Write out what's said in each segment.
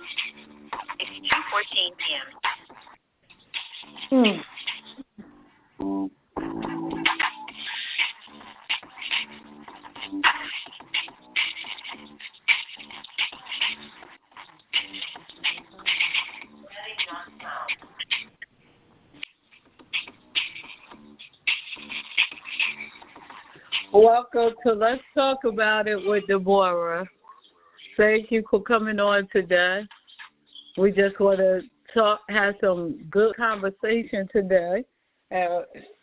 It's 2:14 p.m. Welcome to Let's Talk About It with Deborah. Thank you for coming on today. We just want to have some good conversation today.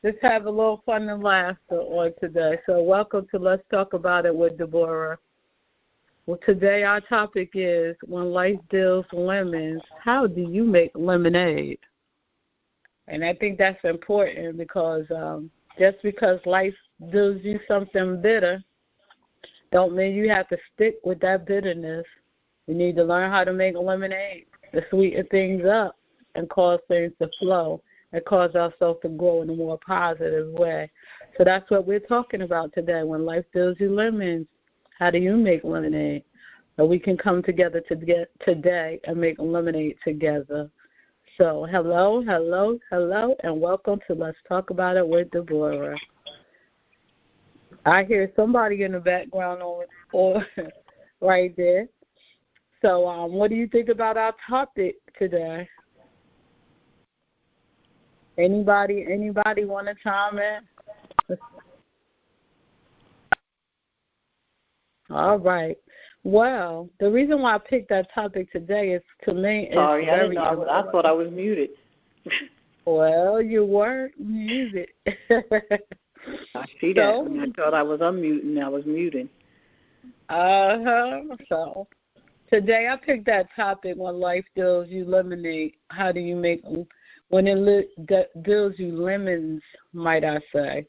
Just have a little fun and laughter on today. So welcome to Let's Talk About It with Deborah. Well, today our topic is when life deals lemons, how do you make lemonade? And I think that's important because just because life deals you something bitter, don't mean you have to stick with that bitterness. You need to learn how to make lemonade, to sweeten things up and cause things to flow and cause ourselves to grow in a more positive way. So that's what we're talking about today. When life deals you lemons, how do you make lemonade? So we can come together today and make lemonade together. So hello, and welcome to Let's Talk About It with Deborah. I hear somebody in the background or right there. So what do you think about our topic today? Anybody want to chime in? All right. Well, the reason why I picked that topic today is, to me, Sorry, I didn't know. I thought I was muted. Well, you weren't muted. I see that. So, when I thought I was unmuting, I was muting. So today I picked that topic, when life deals you lemonade, how do you make, when it deals you lemons, might I say,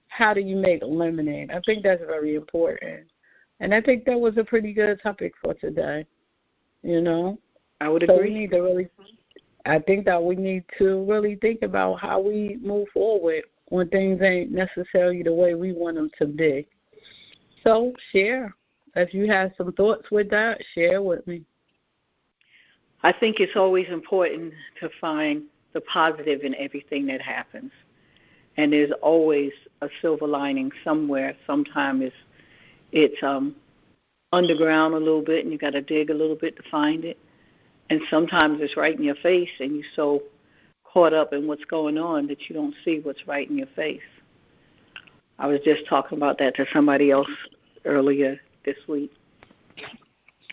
how do you make lemonade? I think that's very important. And I think that was a pretty good topic for today, you know. I would agree. So I think that we need to really think about how we move forward when things ain't necessarily the way we want them to be. So share. If you have some thoughts with that, share with me. I think it's always important to find the positive in everything that happens. And there's always a silver lining somewhere. Sometimes it's underground a little bit, and you got to dig a little bit to find it. And sometimes it's right in your face, and you're so caught up in what's going on that you don't see what's right in your face. I was just talking about that to somebody else earlier this week.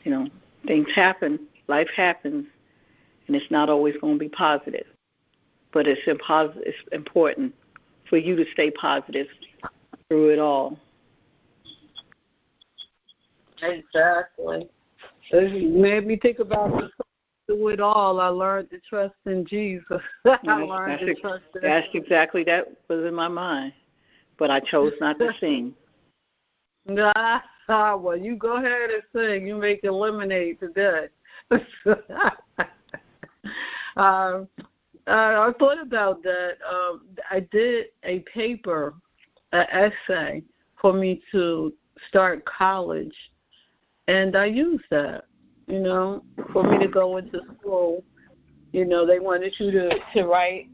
You know, things happen, life happens, and it's not always going to be positive. But it's important for you to stay positive through it all. Exactly. It made me think about through it all. I learned to trust in Jesus. That's exactly that was in my mind. But I chose not to sing. Well, you go ahead and sing. You make your lemonade today. I thought about that. I did a paper, an essay, for me to start college. And I used that, you know, for me to go into school. You know, they wanted you to write,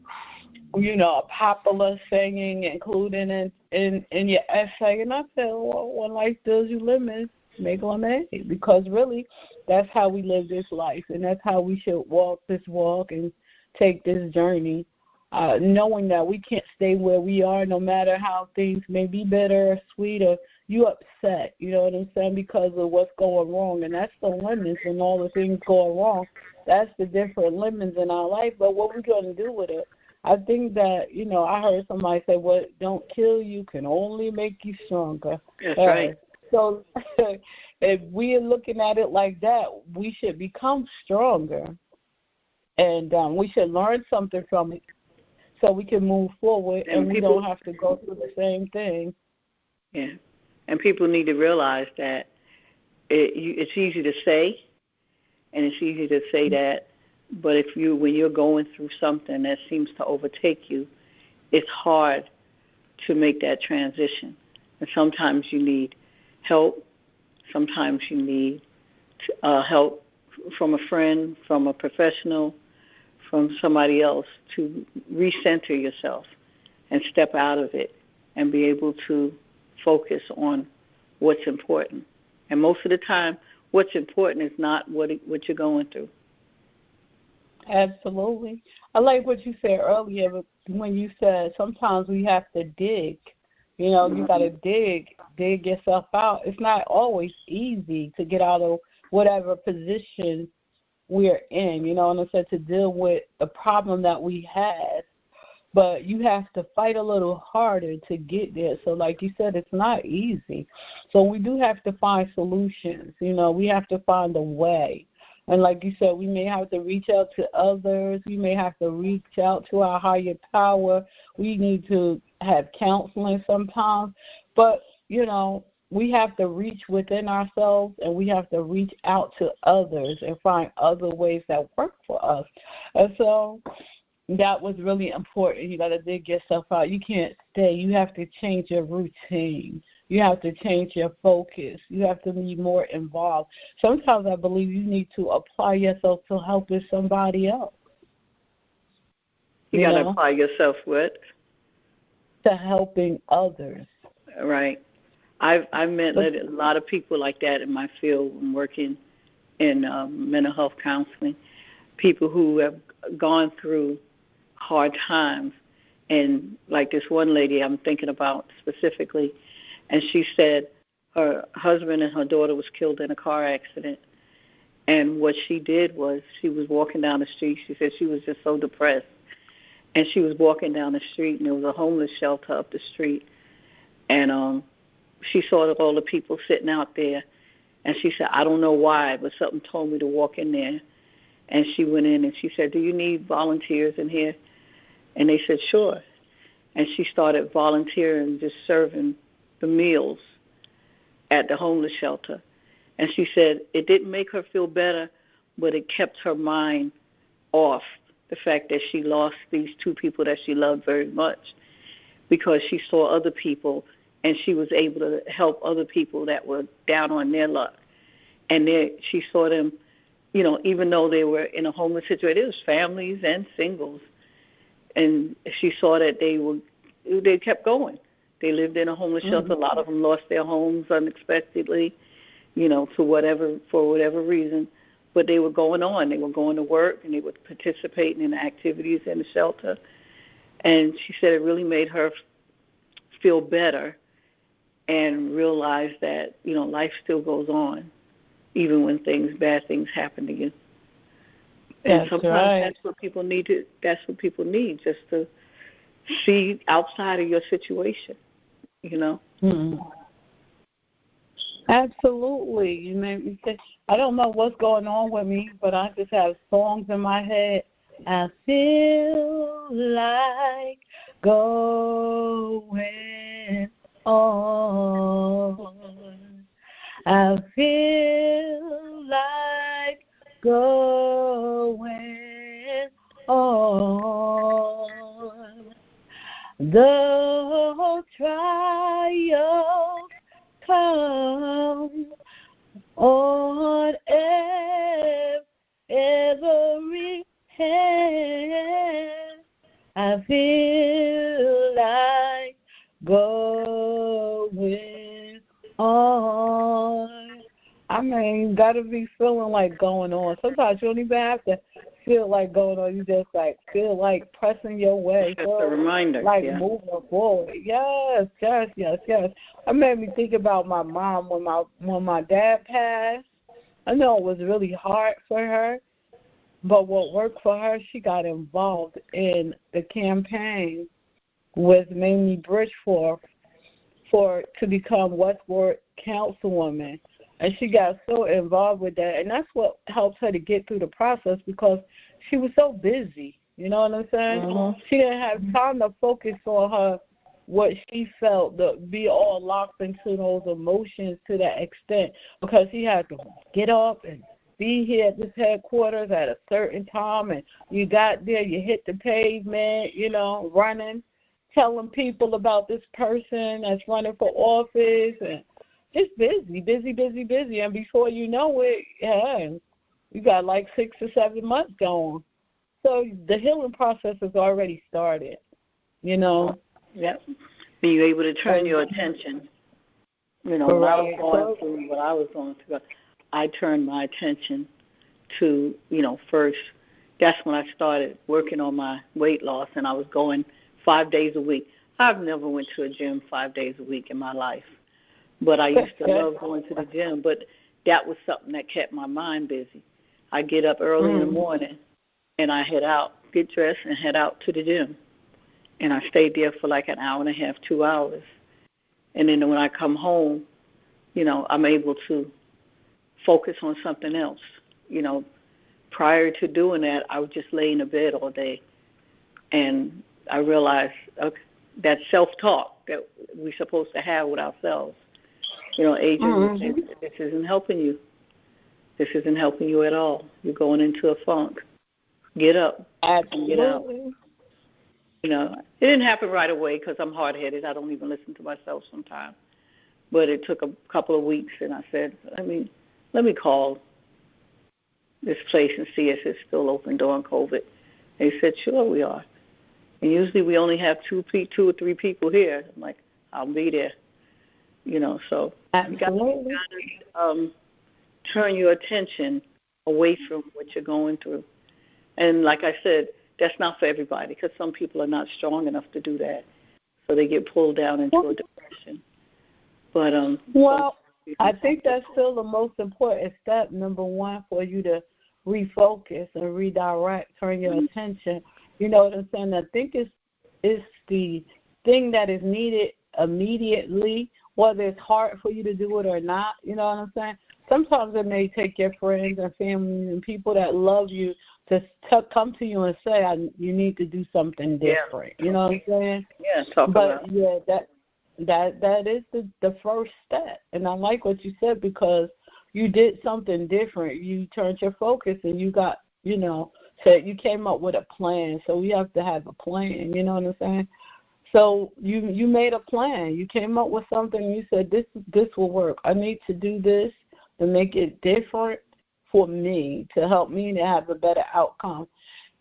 you know, a popular saying, including in your essay. And I said, well, when life deals you lemons, make lemonade. Because really, that's how we live this life. And that's how we should walk this walk and take this journey, knowing that we can't stay where we are no matter how things may be bitter or sweet or you upset, you know what I'm saying, because of what's going wrong. And that's the lemons and all the things going wrong. That's the different lemons in our life. But what we're going to do with it, I think that, you know, I heard somebody say, what don't kill you can only make you stronger. That's right. So if we are looking at it like that, we should become stronger. And we should learn something from it so we can move forward and we don't have to go through the same thing. Yeah. And people need to realize that it's easy to say, and it's easy to say that, but when you're going through something that seems to overtake you, it's hard to make that transition. And sometimes you need help. Sometimes you need help from a friend, from a professional, from somebody else, to recenter yourself and step out of it and be able to focus on what's important. And most of the time, what's important is not what you're going through. Absolutely. I like what you said earlier when you said sometimes we have to dig. You know, you got to dig yourself out. It's not always easy to get out of whatever position we're in, you know, and I said to deal with the problem that we have. But you have to fight a little harder to get there. So like you said, it's not easy. So we do have to find solutions. You know, we have to find a way. And like you said, we may have to reach out to others. We may have to reach out to our higher power. We need to have counseling sometimes. But, you know, we have to reach within ourselves, and we have to reach out to others and find other ways that work for us. And so that was really important. You got to dig yourself out. You can't stay. You have to change your routine. You have to change your focus. You have to be more involved. Sometimes I believe you need to apply yourself to helping somebody else. You got to apply yourself what? To helping others. Right. I've met a lot of people like that in my field. I'm working in mental health counseling. People who have gone through hard times. And like this one lady I'm thinking about specifically, and she said her husband and her daughter was killed in a car accident. And what she did was she was walking down the street. She said she was just so depressed. And she was walking down the street, and there was a homeless shelter up the street. And she saw all the people sitting out there. And she said, I don't know why, but something told me to walk in there. And she went in, and she said, do you need volunteers in here? And they said, sure. And she started volunteering, just serving the meals at the homeless shelter. And she said it didn't make her feel better, but it kept her mind off the fact that she lost these two people that she loved very much, because she saw other people and she was able to help other people that were down on their luck. And she saw them, you know, even though they were in a homeless situation, it was families and singles. And she saw that they kept going. They lived in a homeless shelter. A lot of them lost their homes unexpectedly, you know, for whatever reason. But they were going on. They were going to work, and they were participating in activities in the shelter. And she said it really made her feel better and realize that, you know, life still goes on, even when bad things happen to you. And sometimes that's what people need, just to see outside of your situation, you know. Mm-hmm. Absolutely. You made me say, I don't know what's going on with me, but I just have songs in my head. I feel like going on. I feel like going on. The trials come on every hand. I feel like going on. I mean, gotta be feeling like going on. Sometimes you don't even have to feel like going on. You just like feel like pressing your way. Just a reminder. Like moving forward. Yes. It made me think about my mom when my dad passed. I know it was really hard for her, but what worked for her, she got involved in the campaign with Mamie Bridgeforth to become Westward Councilwoman. And she got so involved with that. And that's what helped her to get through the process, because she was so busy. You know what I'm saying? Mm-hmm. She didn't have time to focus on what she felt, to be all locked into those emotions to that extent, because she had to get up and be here at this headquarters at a certain time. And you got there, you hit the pavement, you know, running, telling people about this person that's running for office, and just busy. And before you know it, You got like 6 or 7 months going. So the healing process has already started, you know. Yep. Being able to turn your attention. You know, when I was going through what I was going through, I turned my attention to, you know, first, that's when I started working on my weight loss, and I was going 5 days a week. I've never went to a gym 5 days a week in my life, but I used to love going to the gym, but that was something that kept my mind busy. I get up early in the morning, and I head out, get dressed, and head out to the gym. And I stayed there for like an hour and a half, 2 hours. And then when I come home, you know, I'm able to focus on something else. You know, prior to doing that, I would just lay in the bed all day. And I realized that self-talk that we're supposed to have with ourselves. You know, Adrian, this isn't helping you. This isn't helping you at all. You're going into a funk. Get up. Absolutely. Get out. You know, it didn't happen right away because I'm hard-headed. I don't even listen to myself sometimes. But it took a couple of weeks, and I said, let me call this place and see if it's still open during COVID. They said, sure we are. And usually we only have two or three people here. I'm like, I'll be there. You know, so you got to turn your attention away from what you're going through. And like I said, that's not for everybody because some people are not strong enough to do that. So they get pulled down into a depression. But I think that's still the most important step, number one, for you to refocus and redirect, turn your attention. You know what I'm saying? I think it's the thing that is needed immediately, whether it's hard for you to do it or not. You know what I'm saying? Sometimes it may take your friends and family and people that love you to come to you and say, you need to do something different. Yeah. You know what I'm saying? Yeah, that is the first step. And I like what you said because you did something different. You turned your focus and you got, you know, so you came up with a plan. So we have to have a plan. You know what I'm saying? So you made a plan. You came up with something. And you said, this will work. I need to do this to make it different for me, to help me to have a better outcome.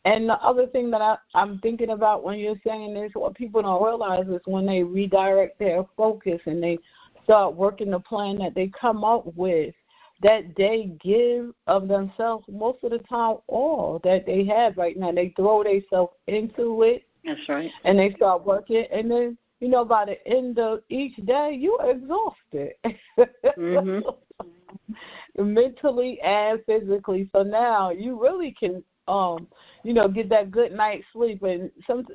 And the other thing that I'm thinking about when you're saying this, what people don't realize is when they redirect their focus and they start working the plan that they come up with, that they give of themselves most of the time all that they have right now. They throw themselves into it. That's right. And they start working. And then, you know, by the end of each day, you're exhausted. Mentally and physically. So now you really can, you know, get that good night's sleep. And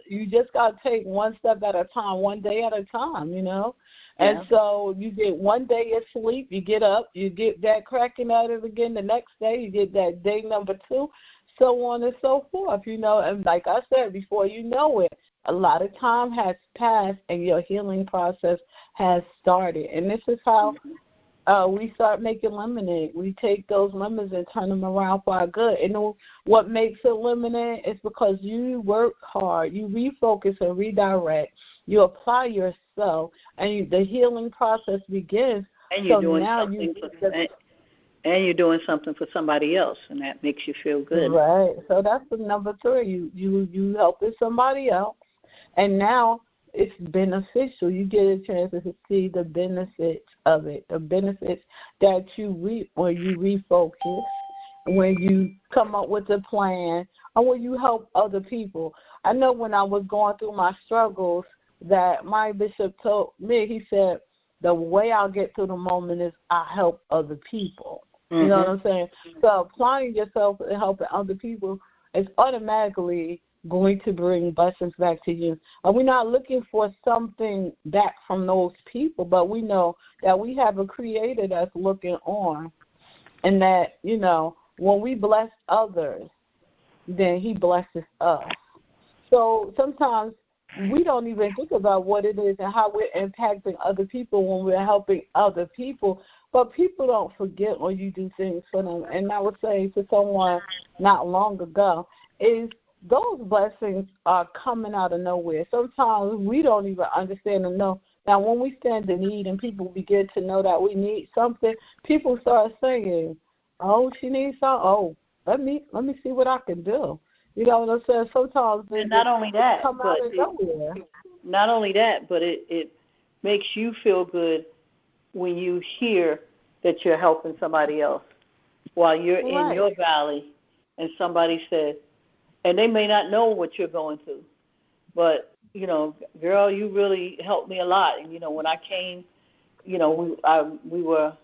you just got to take one step at a time, one day at a time, you know. Yeah. And so you get one day of sleep, you get up, you get that cracking at it again the next day, you get that day number 2, so on and so forth, you know. And like I said, before you know it, a lot of time has passed and your healing process has started. And this is how we start making lemonade. We take those lemons and turn them around for our good. And what makes it lemonade is because you work hard, you refocus and redirect, you apply yourself, and the healing process begins. And you're doing something for somebody else, and that makes you feel good. Right. So that's the number 3. You helping somebody else, and now it's beneficial. You get a chance to see the benefits of it, the benefits that you reap when you refocus, when you come up with a plan, and when you help other people. I know when I was going through my struggles that my bishop told me, he said, the way I'll get through the moment is I help other people. You know what I'm saying? So applying yourself and helping other people is automatically going to bring blessings back to you. And we're not looking for something back from those people, but we know that we have a creator that's looking on, and that, you know, when we bless others, then he blesses us. So sometimes we don't even think about what it is and how we're impacting other people when we're helping other people. But people don't forget when you do things for them. And I would say to someone not long ago is those blessings are coming out of nowhere. Sometimes we don't even understand and know. Now, when we stand in need and people begin to know that we need something, people start saying, oh, she needs something. Oh, let me see what I can do. You know what I'm saying? Sometimes they not only that, come but out of nowhere. Not only that, but it makes you feel good when you hear that you're helping somebody else while you're in your valley, and somebody said, and they may not know what you're going through, but, you know, girl, you really helped me a lot. And, you know, when I came, you know, we were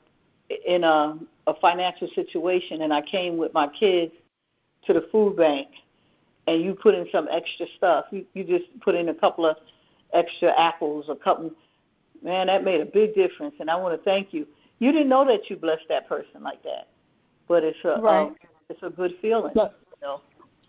in a financial situation, and I came with my kids to the food bank, and you put in some extra stuff. You just put in a couple of extra apples, man, that made a big difference, and I want to thank you. You didn't know that you blessed that person like that, but it's a good feeling. But, you know?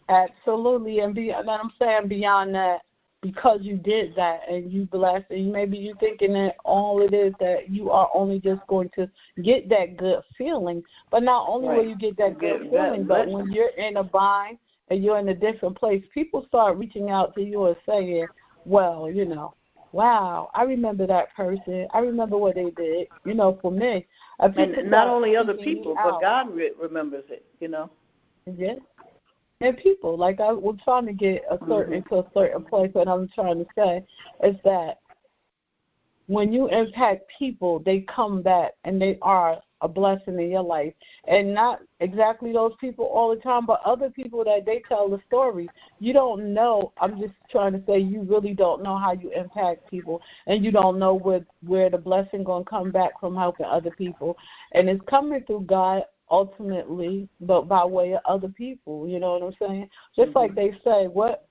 Absolutely, and I'm saying beyond that, because you did that and you blessed, and maybe you thinking that all it is that you are only just going to get that good feeling, but not only will you get that good feeling, but when you're in a bind and you're in a different place, people start reaching out to you and saying, well, you know, wow, I remember that person. I remember what they did. You know, for me. And not only other people, but God remembers it, you know. Yeah. And people, like I was trying to get into a certain place, what I'm trying to say is that when you impact people, they come back and they are a blessing in your life. And not exactly those people all the time, but other people that they tell the story. You don't know. I'm just trying to say you really don't know how you impact people, and you don't know where the blessing going to come back from helping other people. And it's coming through God ultimately, but by way of other people. You know what I'm saying? Just like they say, what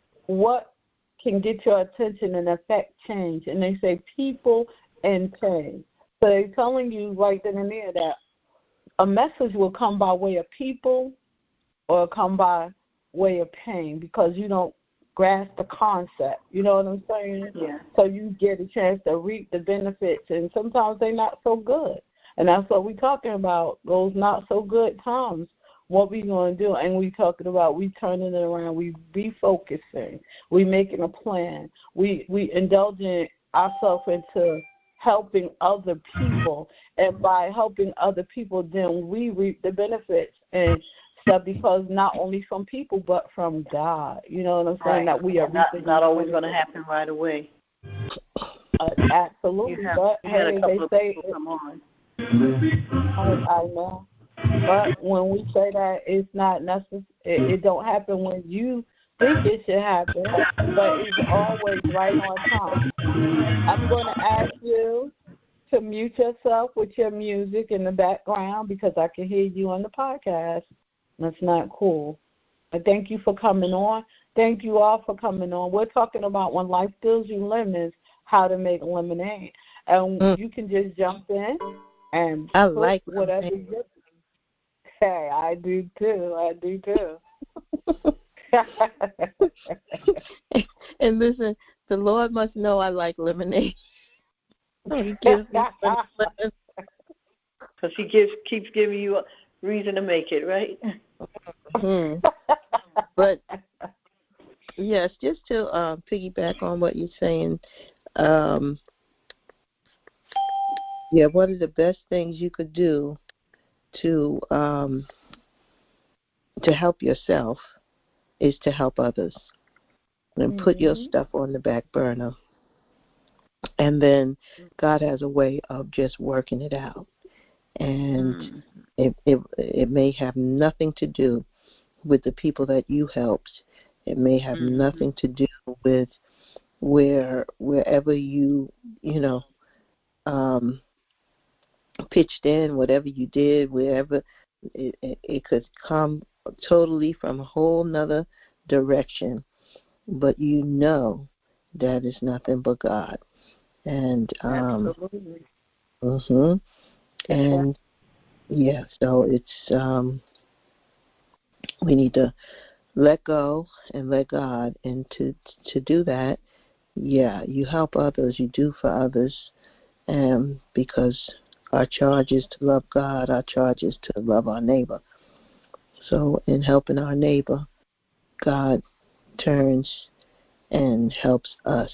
can get your attention and affect change? And they say people and change. So they're telling you right then and there that a message will come by way of people or come by way of pain because you don't grasp the concept. You know what I'm saying? Yeah. So you get a chance to reap the benefits, and sometimes they're not so good. And that's what we're talking about, those not so good times. What we going to do? And we talking about we turning it around, we refocusing, we making a plan, we indulging ourselves into helping other people, and by helping other people, then we reap the benefits and stuff because not only from people but from God. You know what I'm saying? That we are not always going to happen right away. Absolutely, but hey, they say come on. I know, but when we say that it's not necessary, it don't happen when you think it should happen, but it's always right on time. I'm going to ask you to mute yourself with your music in the background because I can hear you on the podcast. That's not cool. But thank you for coming on. Thank you all for coming on. We're talking about when life deals you lemons, how to make lemonade. And you can just jump in and I like whatever you say. I do too. And listen, the Lord must know I like lemonade. He gives me because He keeps giving you a reason to make it, right? But yes, just to piggyback on what you're saying, one of the best things you could do to help yourself is to help others, and put your stuff on the back burner. And then God has a way of just working it out. And it may have nothing to do with the people that you helped. It may have nothing to do with wherever you pitched in, whatever you did, wherever it could come totally from a whole nother direction. But you know that is nothing but God. And Absolutely. And so it's we need to let go and let God, and to do that, you help others, you do for others, because our charge is to love God, our charge is to love our neighbor. So in helping our neighbor, God turns and helps us.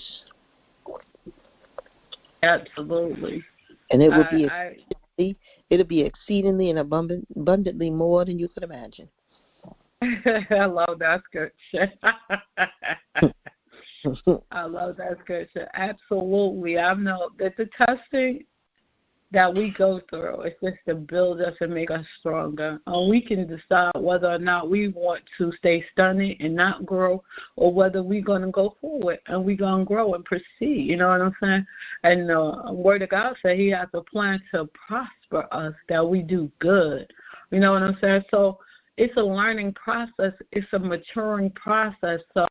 Absolutely. And it would it'll be exceedingly and abundantly more than you could imagine. I love that scripture. I love that scripture. Absolutely. I know that the testing that we go through is just to build us and make us stronger. We can decide whether or not we want to stay stagnant and not grow, or whether we're going to go forward and we're going to grow and proceed. You know what I'm saying? And the Word of God said He has a plan to prosper us, that we do good. You know what I'm saying? So it's a learning process. It's a maturing process. So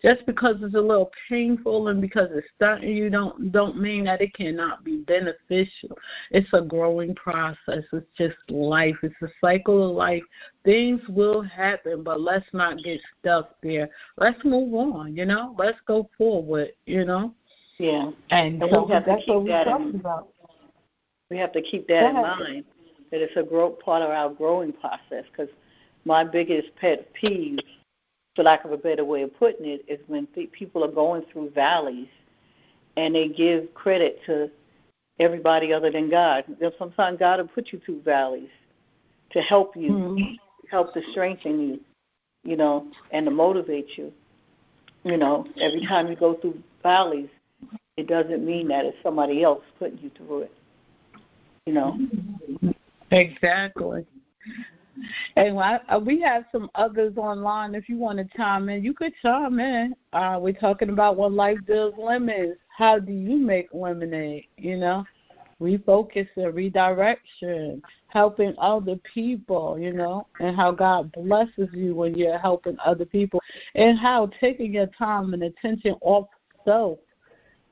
just because it's a little painful and because it's stunting you don't mean that it cannot be beneficial. It's a growing process. It's just life. It's a cycle of life. Things will happen, but let's not get stuck there. Let's move on, Let's go forward, Yeah. And we so have to that's keep what we're that talking about. We have to keep that in mind, that it's a part of our growing process, because my biggest pet peeve, for lack of a better way of putting it, is when people are going through valleys and they give credit to everybody other than God. Sometimes God will put you through valleys to help you, help to strengthen you, and to motivate you. Every time you go through valleys, it doesn't mean that it's somebody else putting you through it. Exactly. And we have some others online. If you want to chime in, you could chime in. We're talking about when life deals lemons. How do you make lemonade? Refocus and redirection, helping other people, and how God blesses you when you're helping other people, and how taking your time and attention off self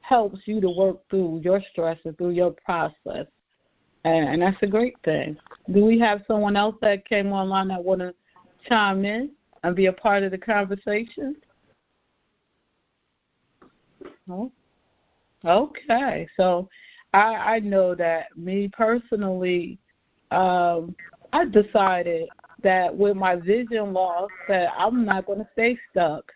helps you to work through your stress and through your process. And that's a great thing. Do we have someone else that came online that want to chime in and be a part of the conversation? Oh. Okay. So I know that me personally, I decided that with my vision loss that I'm not going to stay stuck.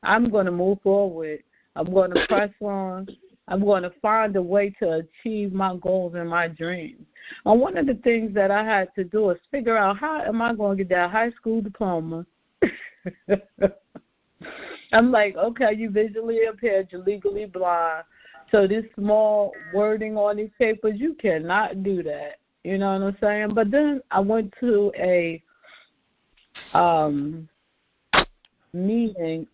I'm going to move forward. I'm going to press on. I'm going to find a way to achieve my goals and my dreams. And one of the things that I had to do is figure out, how am I going to get that high school diploma? I'm like, okay, you visually impaired, you're legally blind. So this small wording on these papers, you cannot do that. You know what I'm saying? But then I went to a meeting,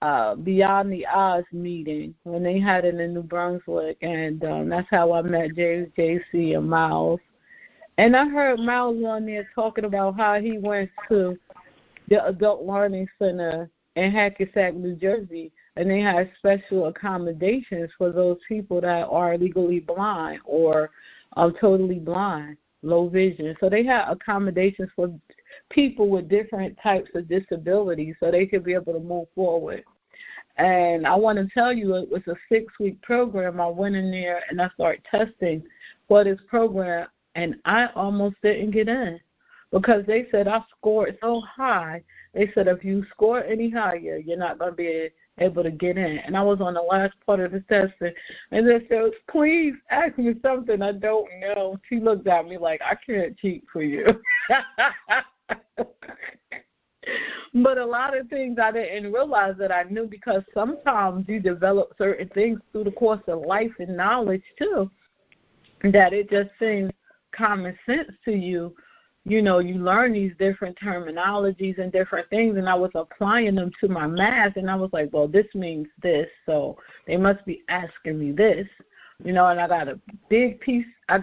Beyond the Odds meeting, when they had it in New Brunswick, and that's how I met James, JC, and Miles. And I heard Miles on there talking about how he went to the Adult Learning Center in Hackensack, New Jersey, and they had special accommodations for those people that are legally blind or totally blind, low vision. So they had accommodations for people with different types of disabilities so they could be able to move forward. And I want to tell you, it was a 6-week program. I went in there and I started testing for this program, and I almost didn't get in because they said I scored so high. They said if you score any higher, you're not going to be able to get in. And I was on the last part of the testing, and they said, please ask me something I don't know. She looked at me like, I can't cheat for you. But a lot of things I didn't realize that I knew, because sometimes you develop certain things through the course of life and knowledge too, that it just seems common sense to you. You learn these different terminologies and different things, and I was applying them to my math, and I was like, well, this means this, so they must be asking me this. And I got a big piece. I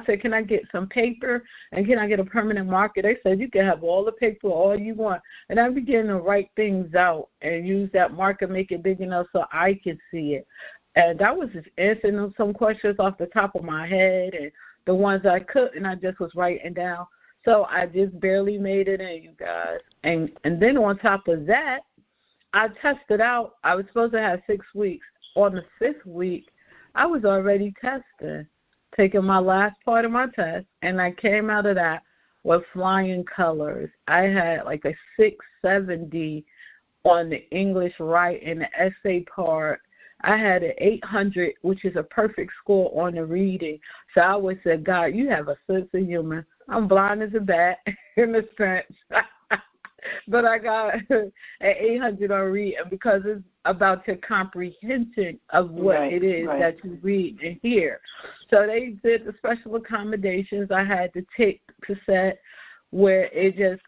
said, can I get some paper, and can I get a permanent marker? They said, you can have all the paper, all you want. And I began to write things out and use that marker, make it big enough so I could see it. And I was just answering some questions off the top of my head, and the ones I couldn't, I just was writing down. So I just barely made it in, you guys. And then on top of that, I tested out. I was supposed to have 6 weeks. On the 5th week, I was already testing, taking my last part of my test, and I came out of that with flying colors. I had like a 670 on the English writing, the essay part. I had an 800, which is a perfect score on the reading. So I always said, God, you have a sense of humor. I'm blind as a bat in a sense. but I got an 800 on reading because it's about your comprehension of what it is that you read and hear. So they did the special accommodations. I had the tape cassette where it just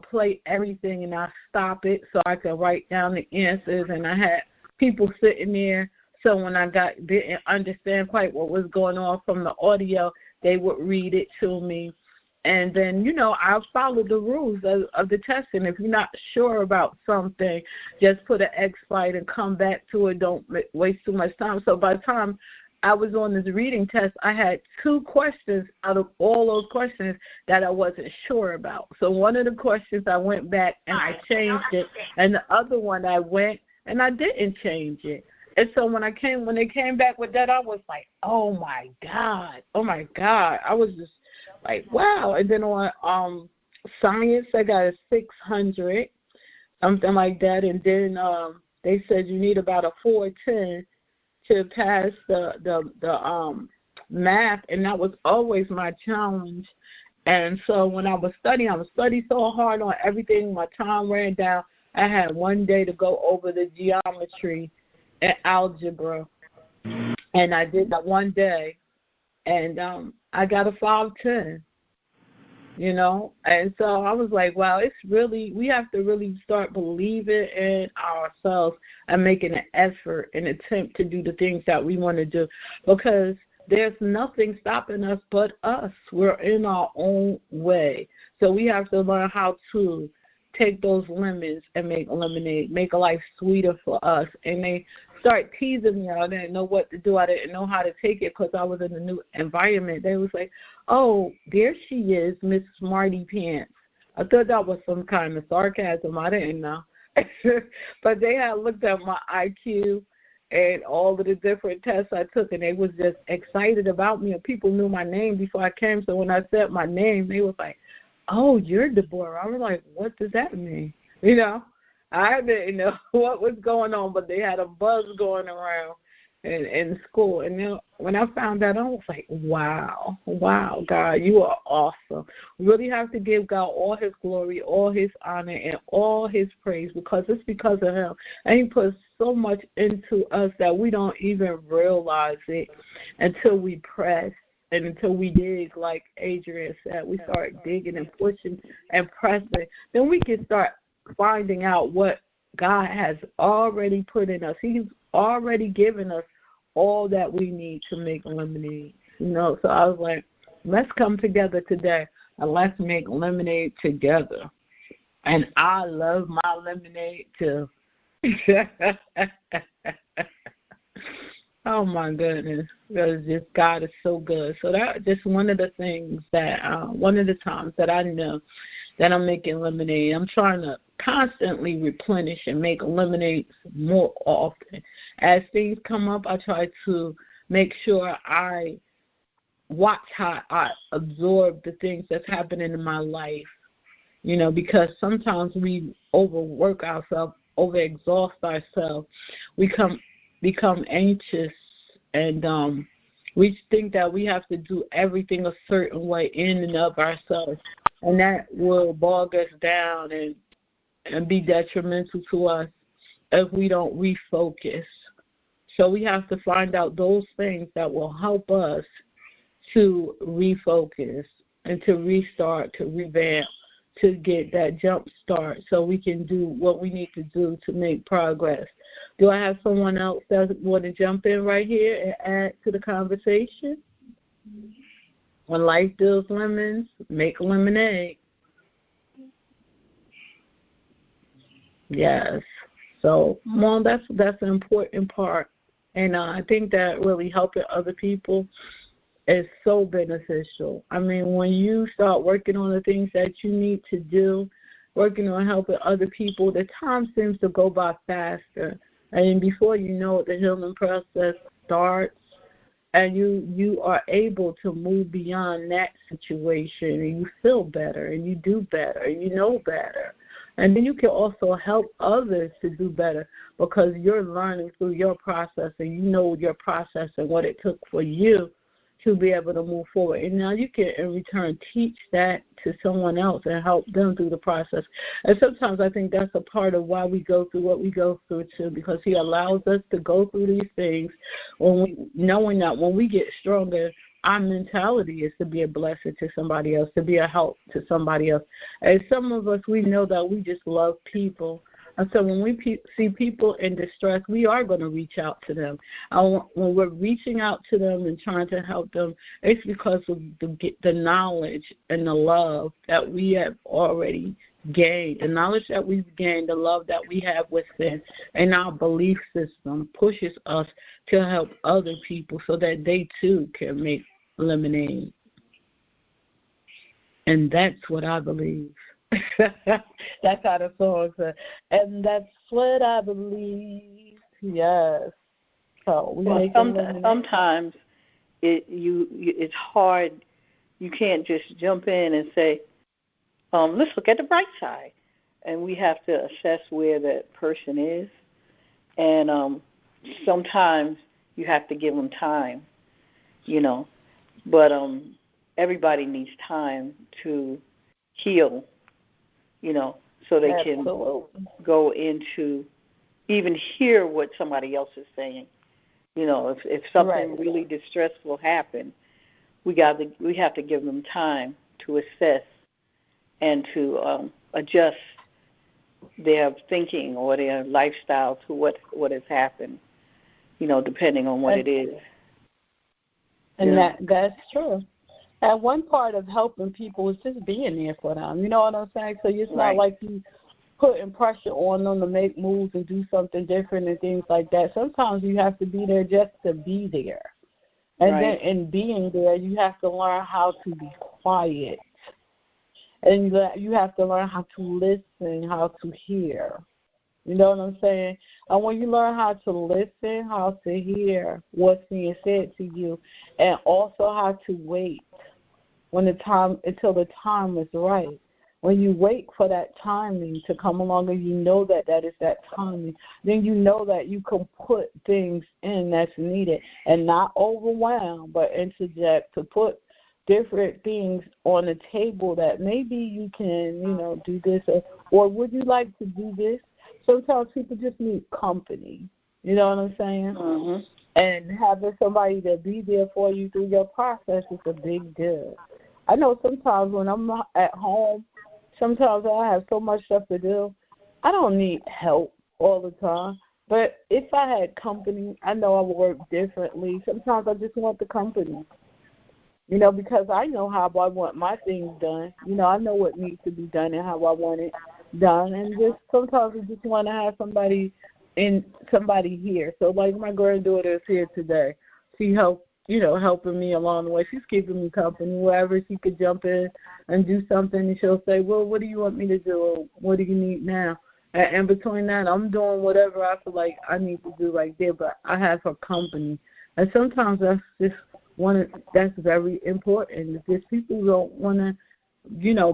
play everything, and I stop it so I could write down the answers, and I had people sitting there. So when I didn't understand quite what was going on from the audio, they would read it to me. And then, I followed the rules of the testing. If you're not sure about something, just put an X fight and come back to it. Don't waste too much time. So by the time I was on this reading test, I had 2 questions out of all those questions that I wasn't sure about. So one of the questions I went back and I changed it, and the other one I went and I didn't change it. And so when they came back with that, I was like, oh my God. I was just like, wow. And then on science, I got a 600, something like that. And then they said you need about a 410 to pass the math, and that was always my challenge. And so when I was studying, so hard on everything. My time ran down. I had one day to go over the geometry and algebra, and I did that one day, and I got a 510, and so I was like, wow, we have to really start believing in ourselves and making an effort and attempt to do the things that we want to do, because there's nothing stopping us but us. We're in our own way. So we have to learn how to take those lemons and make lemonade, make a life sweeter for us. And they start teasing me. I didn't know what to do. I didn't know how to take it because I was in a new environment. They was like, oh, there she is, Miss Smarty Pants. I thought that was some kind of sarcasm. I didn't know. But they had looked at my IQ and all of the different tests I took, and they was just excited about me. And people knew my name before I came. So when I said my name, they was like, oh, you're Deborah. I was like, what does that mean? I didn't know what was going on, but they had a buzz going around in school. And then when I found out, I was like, wow, God, you are awesome. We really have to give God all his glory, all his honor, and all his praise, because it's because of him. And he puts so much into us that we don't even realize it until we press. And until we dig, like Adrian said, we start digging and pushing and pressing, then we can start finding out what God has already put in us. He's already given us all that we need to make lemonade. So I was like, let's come together today and let's make lemonade together. And I love my lemonade too. Oh, my goodness. God is so good. So that's just one of the things that, one of the times that I know that I'm making lemonade. I'm trying to constantly replenish and make lemonade more often. As things come up, I try to make sure I watch how I absorb the things that's happening in my life, because sometimes we overwork ourselves, overexhaust ourselves. We become anxious, and we think that we have to do everything a certain way in and of ourselves, and that will bog us down and be detrimental to us if we don't refocus. So we have to find out those things that will help us to refocus and to restart, to revamp, to get that jump start so we can do what we need to do to make progress. Do I have someone else that want to jump in right here and add to the conversation? When life deals lemons, make lemonade. Yes. So, Mom, that's an important part. And I think that really helping other people is so beneficial. I mean, when you start working on the things that you need to do, working on helping other people, the time seems to go by faster. And before you know it, the healing process starts, and you are able to move beyond that situation, and you feel better, and you do better, and you know better. And then you can also help others to do better because you're learning through your process, and you know your process and what it took for you to be able to move forward. And now you can, in return, teach that to someone else and help them through the process. And sometimes I think that's a part of why we go through what we go through, too, because he allows us to go through these things knowing that when we get stronger, our mentality is to be a blessing to somebody else, to be a help to somebody else. And some of us, we know that we just love people. And so when we see people in distress, we are going to reach out to them. When we're reaching out to them and trying to help them, it's because of the knowledge and the love that we have already gained, the knowledge that we've gained, the love that we have within, and our belief system pushes us to help other people so that they, too, can make lemonade. And that's what I believe. That's how the song says. And that's what I believe. Yes. So sometimes it's hard. You can't just jump in and say, let's look at the bright side. And we have to assess where that person is. And sometimes you have to give them time, But everybody needs time to heal, so they can go into even hear what somebody else is saying. If something really distressful happened, we have to give them time to assess and to adjust their thinking or their lifestyle to what has happened, depending on what it is. And that's true. And one part of helping people is just being there for them. You know what I'm saying? So it's not like you putting pressure on them to make moves and do something different and things like that. Sometimes you have to be there just to be there. And then in being there, you have to learn how to be quiet. And you have to learn how to listen, how to hear. You know what I'm saying? And when you learn how to listen, how to hear what's being said to you, and also how to wait until the time is right. When you wait for that timing to come along and you know that is that timing, then you know that you can put things in that's needed and not overwhelm, but interject to put different things on the table that maybe you can, do this, or would you like to do this? Sometimes people just need company. You know what I'm saying? Mm-hmm. And having somebody to be there for you through your process is a big deal. I know sometimes when I'm at home, sometimes I have so much stuff to do, I don't need help all the time. But if I had company, I know I would work differently. Sometimes I just want the company, because I know how I want my things done. I know what needs to be done and how I want it done. And just sometimes I just want to have somebody here. So like my granddaughter is here today. She helping me along the way. She's keeping me company. Wherever she could jump in and do something, and she'll say, well, what do you want me to do? Or what do you need now? And between that, I'm doing whatever I feel like I need to do right there, but I have her company. And sometimes that's just that's very important. Because people don't want to,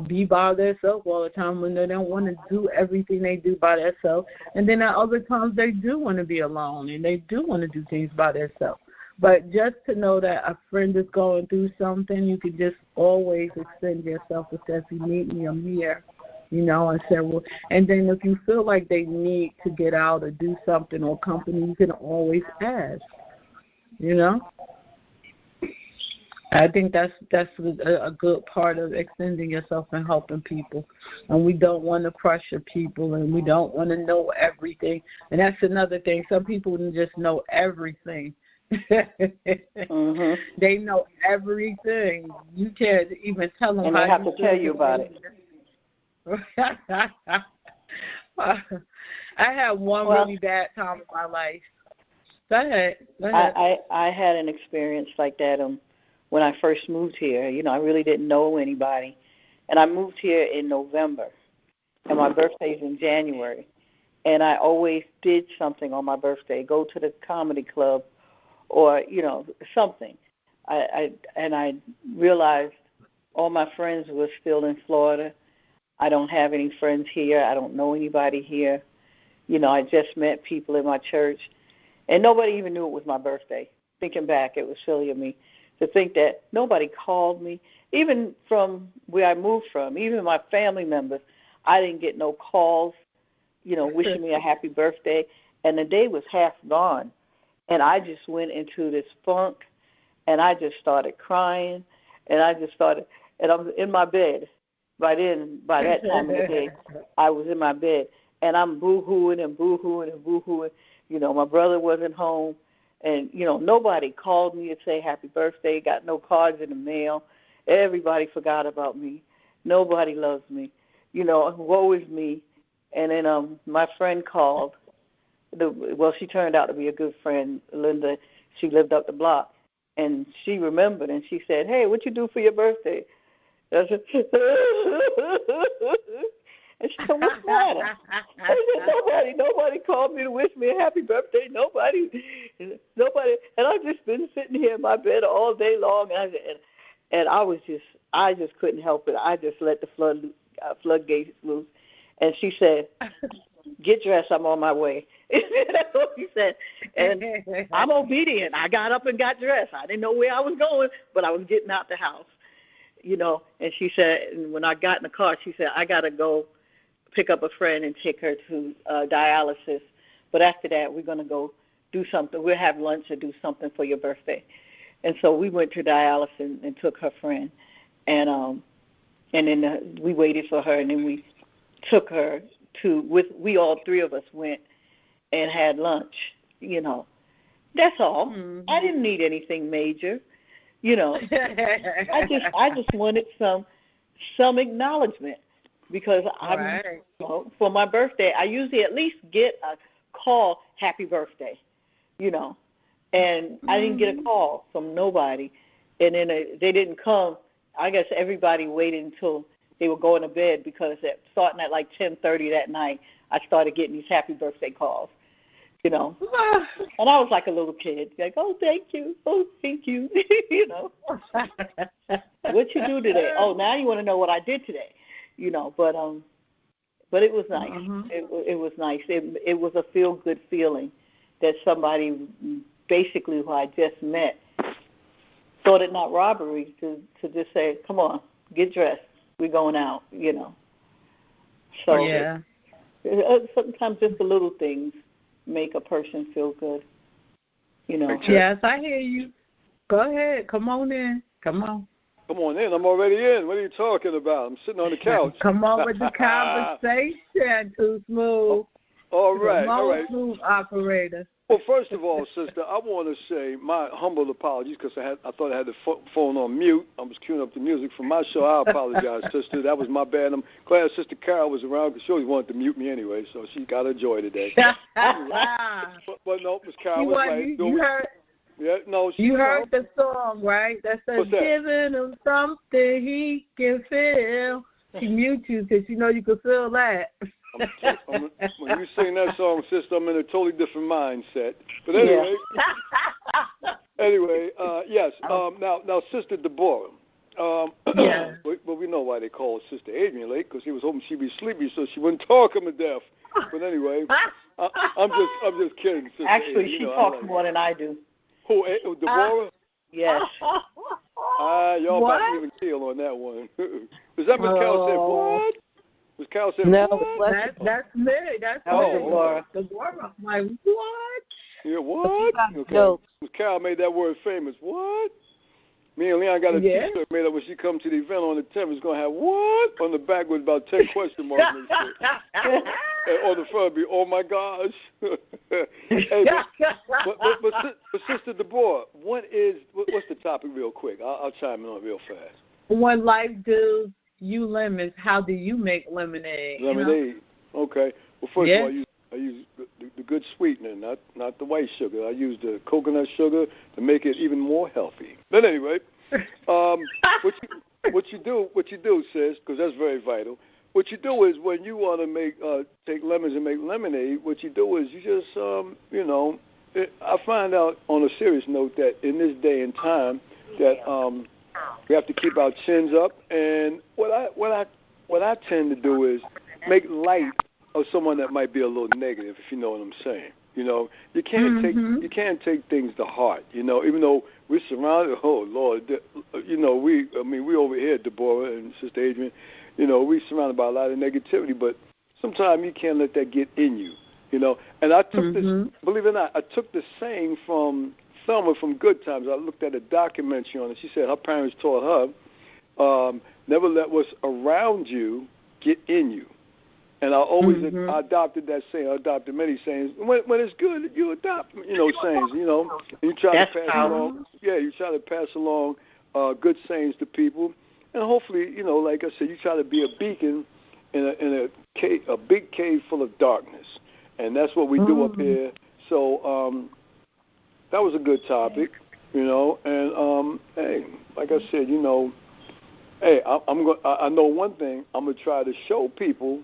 be by themselves all the time when they don't want to do everything they do by themselves. And then at other times they do want to be alone and they do want to do things by themselves. But just to know that a friend is going through something, you can just always extend yourself and say, if you need me, I'm here. And say, well, and then if you feel like they need to get out or do something or company, you can always ask. I think that's a good part of extending yourself and helping people. And we don't want to pressure people, and we don't want to know everything. And that's another thing. Some people just know everything. Mm-hmm. They know everything. You can't even tell them. And how they have to tell you about it. I had one really bad time in my life. Go ahead. I had an experience like that when I first moved here. I really didn't know anybody. And I moved here in November, and my birthday's in January. And I always did something on my birthday, go to the comedy club or, something. I realized all my friends were still in Florida. I don't have any friends here. I don't know anybody here. I just met people in my church, and nobody even knew it was my birthday. Thinking back, it was silly of me to think that nobody called me. Even from where I moved from, even my family members, I didn't get no calls, wishing me a happy birthday. And the day was half gone. And I just went into this funk, and I just started crying, and and I'm in my bed. By that time of the day, I was in my bed, and I'm boo-hooing and boo-hooing and boo-hooing. My brother wasn't home, and, nobody called me to say happy birthday, got no cards in the mail. Everybody forgot about me. Nobody loves me. Woe is me. And then my friend called. She turned out to be a good friend, Linda. She lived up the block. And she remembered, and she said, "Hey, what you do for your birthday?" I said, and she said, "What's the matter?" I said, nobody called me to wish me a happy birthday. Nobody. And I've just been sitting here in my bed all day long, and I just couldn't help it. I just let the floodgates loose. And she said, "Get dressed, I'm on my way." That's what she said. And I'm obedient. I got up and got dressed. I didn't know where I was going, but I was getting out the house, And she said, and when I got in the car, she said, "I got to go pick up a friend and take her to dialysis. But after that, we're going to go do something. We'll have lunch or do something for your birthday." And so we went to dialysis and took her friend. And then we waited for her, and then we took her we all three of us went and had lunch, That's all. Mm-hmm. I didn't need anything major, I just wanted some acknowledgement because for my birthday, I usually at least get a call, happy birthday, and I didn't get a call from nobody. And then they didn't come. I guess everybody waited until they were going to bed because starting at like 10:30 that night, I started getting these happy birthday calls, And I was like a little kid, like, "Oh, thank you. Oh, thank you." What you do today? Oh, now you want to know what I did today, But it was nice. Mm-hmm. It was nice. It was a feel-good feeling that somebody, basically who I just met, thought it not robbery to just say, "Come on, get dressed. We're going out," So yeah. Sometimes just the little things make a person feel good, Yes, I hear you. Go ahead. Come on in. Come on. Come on in. I'm already in. What are you talking about? I'm sitting on the couch. Come on with the conversation, Too Smooth. All right. Smooth operator. Well, first of all, sister, I want to say my humble apologies because I thought I had the phone on mute. I was queuing up the music for my show. I apologize, sister. That was my bad. I'm glad Sister Carol was around because she always wanted to mute me anyway, so she got her joy today. but no, Miss Carol was right. You heard? Yeah, no. You heard the song, right? That says, "Giving him something he can feel." She mute you because you can feel that. When you sing that song, sister, I'm in a totally different mindset. But anyway, yes. Now, Sister Deborah. Yeah. Well, we know why they call Sister Adrian late because he was hoping she'd be sleepy so she wouldn't talk him to death. But anyway, I'm just kidding, Sister. Actually, Adrian, she talks more than I do. Who, Deborah? Yes. Y'all about to even kill on that one. Is that Miss Cal said what? Miss Cal said no, what? That's me. That's Deborah. Deborah. I'm like, what? Yeah, what? Okay. Miss Cal made that word famous. What? Me and Leon got a T-shirt made up when she come to the event on the 10th. It's going to have what? On the back with about 10 question marks. And on the front be, oh, my gosh. Hey, but Sister Deborah, what's the topic real quick? I'll chime in on it real fast. When life deals you lemons, how do you make lemonade? Lemonade. Okay. Well, first of all, I use the good sweetener, not the white sugar. I use the coconut sugar to make it even more healthy. But anyway, what you do, sis, because that's very vital. What you do is when you want to take lemons and make lemonade, what you do is you just, I find out on a serious note that in this day and time that we have to keep our chins up. And what I tend to do is make light of someone that might be a little negative, if you know what I'm saying. You know, you can't take things to heart. You know, even though we're surrounded. Oh Lord, you know, we over here, Deborah and Sister Adrian. You know, we're surrounded by a lot of negativity, but sometimes you can't let that get in you. You know, and I took this. Believe it or not, I took the saying from Thelma from Good Times. I looked at a documentary on it. She said her parents taught her, never let what's around you get in you. And I always I adopted that saying. I adopted many sayings. When it's good, you adopt, sayings. You know, and you try to pass along. Yeah, you try to pass along good sayings to people, and hopefully, like I said, you try to be a beacon in a big cave full of darkness, and that's what we do up here. So that was a good topic, and hey, like I said, hey, I know one thing. I'm gonna try to show people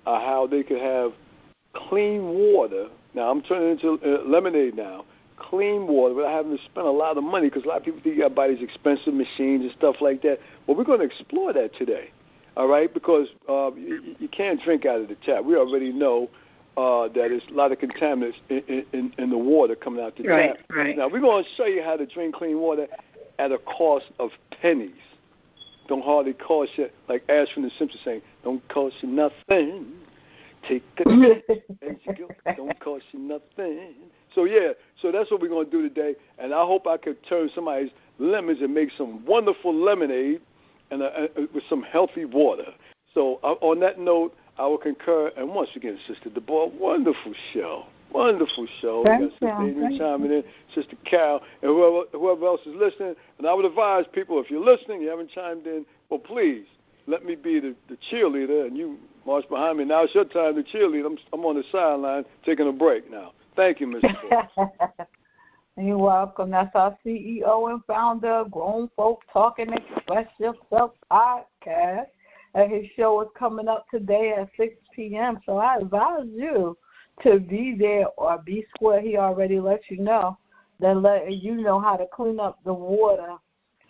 how they could have clean water. Now, I'm turning into lemonade now. Clean water without having to spend a lot of money, because a lot of people think you got to buy these expensive machines and stuff like that. Well, we're going to explore that today, all right? Because you can't drink out of the tap. We already know that there's a lot of contaminants in the water coming out the tap. Right. Now, we're going to show you how to drink clean water at a cost of pennies. Don't hardly cost you, like Ash from The Simpsons saying, don't cost you nothing. Take a chance as you go. Don't cost you nothing. So, so that's what we're going to do today. And I hope I could turn somebody's lemons and make some wonderful lemonade and with some healthy water. So on that note, I will concur. And once again, Sister Deborah, wonderful show. Wonderful show. Thank we got Sister Adrian chiming in, Sister Carol, and whoever else is listening. And I would advise people, if you're listening, you haven't chimed in, well, please let me be the cheerleader, and you march behind me. Now it's your time to cheerlead. I'm on the sideline taking a break now. Thank you, Ms. You're welcome. That's our CEO and founder of Grown Folk Talking Express Yourself podcast. And his show is coming up today at 6 p.m., so I advise you to be there or be square. He already let you know. Then letting you know how to clean up the water,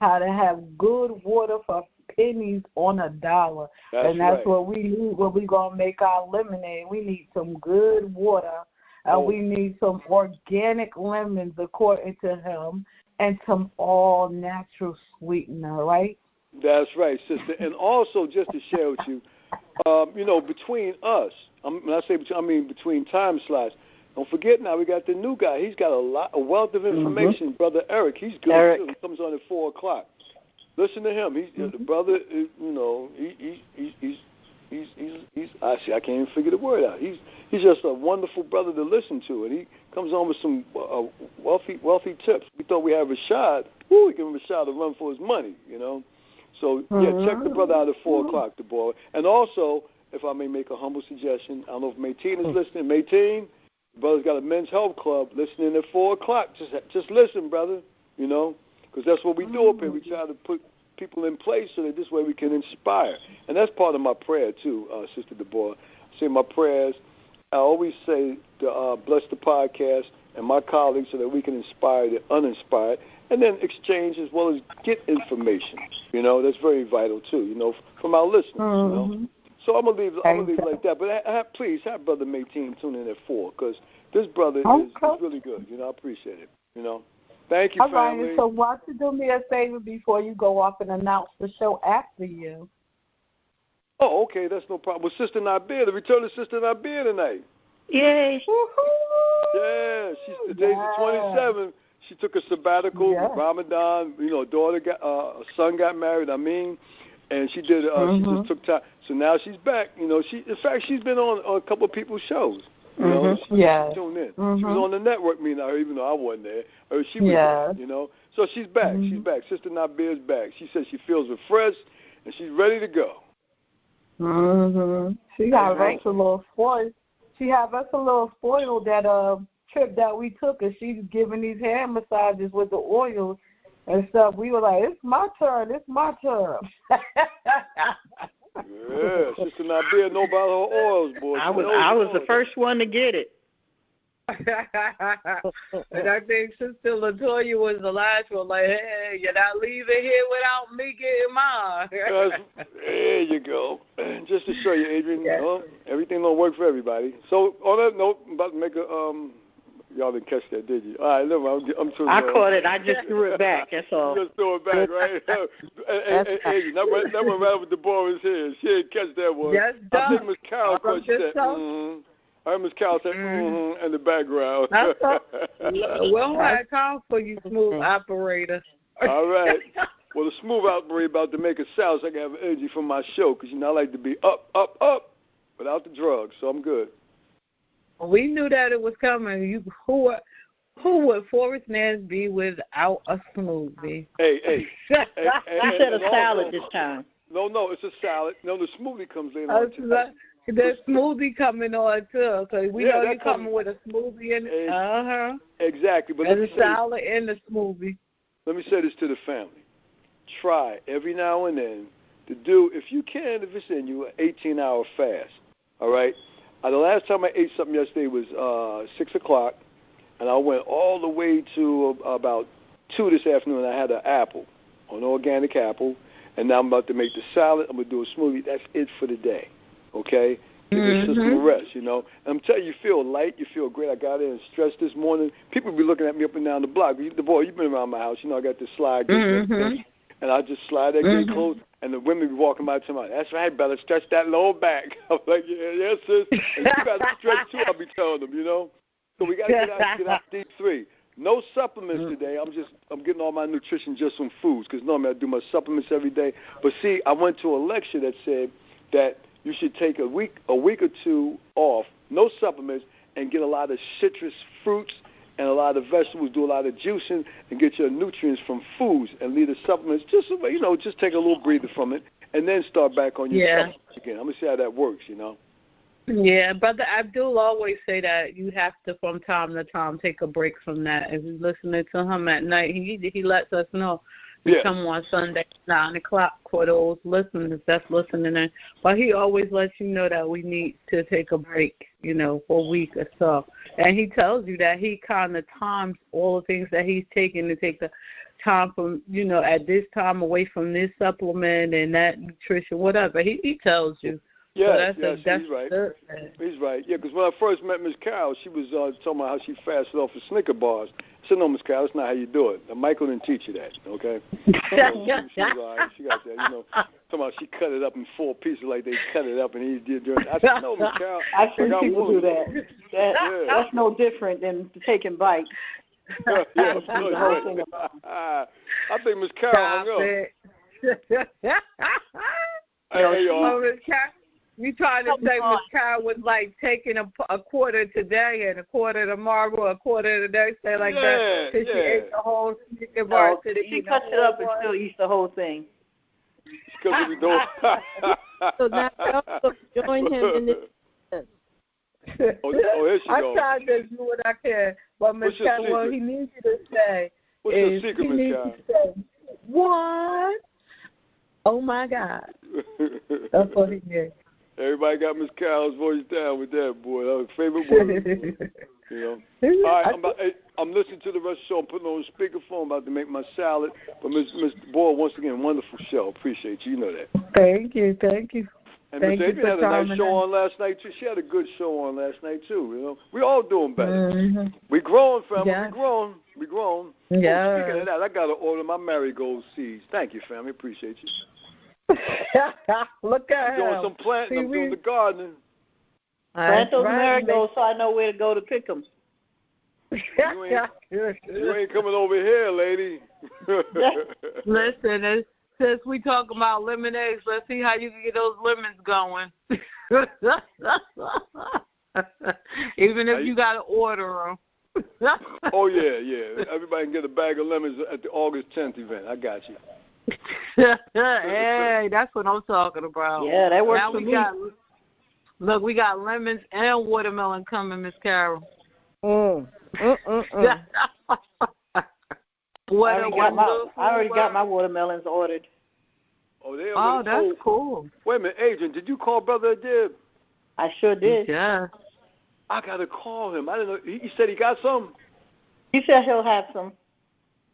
how to have good water for pennies on a dollar. That's right. What we need when we're going to make our lemonade. We need some good water, and we need some organic lemons, according to him, and some all-natural sweetener, right? That's right, sister. And also, just to share with you, between us, when I say between, I mean between time slots, don't forget now we got the new guy. He's got a wealth of information, Brother Eric. He's good too. He comes on at 4 o'clock. Listen to him. He's the brother. He's actually I can't even figure the word out. He's just a wonderful brother to listen to, and he comes on with some wealthy tips. We thought we had Rashad. We give him Rashad to run for his money, So, check the brother out at 4 o'clock, Deborah. And also, if I may make a humble suggestion, I don't know if Mayteen is listening. Mayteen, the brother's got a men's health club listening at 4 o'clock. Just listen, brother, because that's what we do up here. We try to put people in place so that this way we can inspire. And that's part of my prayer, too, Sister Deborah. I say my prayers. I always say to bless the podcast and my colleagues so that we can inspire the uninspired, and then exchange as well as get information. That's very vital too. From our listeners. So I'm gonna leave it like that. But please have Brother Mayteen tune in at 4, because this brother is really good. I appreciate it. Thank you, family. Right, so why don't you do me a favor before you go off and announce the show after you? Oh, okay, that's no problem. Well, Sister Nabir, the return of Sister Nabir tonight. Yay! Yeah, today's the 27th. She took a sabbatical, Ramadan. Son got married. And she did. She just took time. So now she's back. In fact, she's been on a couple of people's shows. She tuned in. She was on the network, even though I wasn't there. Or she was there, So she's back. She's back. Sister Nabir's back. She says she feels refreshed and she's ready to go. She got us a little spoiled. She had us a little spoiled that trip that we took, and she's giving these hand massages with the oils and stuff. We were like, it's my turn. Yeah, Sister Nabir know about her oils, boy. I was the first one to get it. And I think Sister LaToya was the last one. Like, hey, you're not leaving here without me getting mine. There you go. Just to show you, Adrian, everything don't work for everybody. So on that note, I'm about to make Y'all didn't catch that, did you? All right, look, I'm too. I caught it. I just threw it back. That's all. You just threw it back, right? Hey, that went right with Deborah's head. She didn't catch that one. Yes, I think Miss Carol caught. She said, I heard Miss Carol say, in the background. We don't have time for you, smooth operator. All right. Well, the smooth operator about to make a salad so I can have energy for my show because, I like to be up, without the drugs, so I'm good. We knew that it was coming. Who would Forrest Nance be without a smoothie? Hey. You said a salad this time. No, it's a salad. No, the smoothie comes in on tonight. The smoothie coming on, too, because we know you're coming with a smoothie in it. Exactly. But and a salad and the smoothie. Let me say this to the family. Try every now and then to do, if you can, if it's in you, an 18-hour fast. All right? The last time I ate something yesterday was 6 o'clock, and I went all the way to about 2 this afternoon. I had an apple, an organic apple, and now I'm about to make the salad. I'm going to do a smoothie. That's it for the day, okay? Give your system a rest, And I'm telling you, you feel light. You feel great. I got in and stretched this morning. People be looking at me up and down the block. Boy, you've been around my house. I got this slide gate, and I just slide that gate closed, and the women be walking by to me. That's right, Bella. Stretch that lower back. I'm like, yeah, sis. And you got to stretch, too, I'll be telling them, So we got to get out deep 3. No supplements today. I'm getting all my nutrition just from foods because normally I do my supplements every day. But see, I went to a lecture that said that you should take a week or 2 off, no supplements, and get a lot of citrus fruits and a lot of vegetables, do a lot of juicing, and get your nutrients from foods and leave the supplements. Just take a little breather from it, and then start back on your supplements again. I'm gonna see how that works. Yeah, Brother Abdul always say that you have to, from time to time, take a break from that. If you're listening to him at night, he lets us know. We come on Sunday, 9 o'clock, for those listeners that's listening in. But he always lets you know that we need to take a break, for a week or so. And he tells you that he kind of times all the things that he's taking to take the time from, at this time away from this supplement and that nutrition, whatever. He tells you. Yes, he's right. He's right. Yeah, because when I first met Miss Carol, she was talking about how she fasted off of Snicker bars. I said, no, Miss Carol, that's not how you do it. Now, Michael didn't teach you that, okay? She got that, talking about she cut it up in 4 pieces like they cut it up and he did. I said, no, Miss Carol. I've seen people do that. That's no different than taking bites. I think Miss Carol hung up. Hey, y'all. You trying to say Miss Carol was like taking a quarter today and a quarter tomorrow, a quarter the next day like that? She ate the whole Snicker bar. She cuts it up and still eats the whole thing. Because we don't. So now join him in this. Here she I'm goes. trying to do what I can, but Miss Carol, what he needs you to say What's your secret, Miss Carol? What? Oh my God! That's what he did. Everybody got Miss Carol's voice down with that, boy. That was her favorite word. All right, I'm listening to the rest of the show. I'm putting on speakerphone, about to make my salad. But Miss Boyle, once again, wonderful show. Appreciate you. You know that. Thank you. And Miss Adrian had a nice show on last night too. She had a good show on last night too. We all doing better. We growing, family. Yeah. We grown. Yeah. Oh, speaking of that, I got to order my marigold seeds. Thank you, family. Appreciate you. Look at I'm doing some planting. I'm doing the gardening. Plant those marigolds so I know where to go to pick them. You ain't coming over here, lady. Listen, since we talk about lemonades, let's see how you can get those lemons going. Even if you got to order them. Oh, yeah. Everybody can get a bag of lemons at the August 10th event. I got you. Hey, that's what I'm talking about. Yeah, that works for me. Look, we got lemons and watermelon coming, Miss Carol. I already got my watermelons ordered. Oh, that's cool. Wait a minute, Adrian, did you call Brother Dib? I sure did. Yeah. I got to call him. I didn't know. He said he got some? He said he'll have some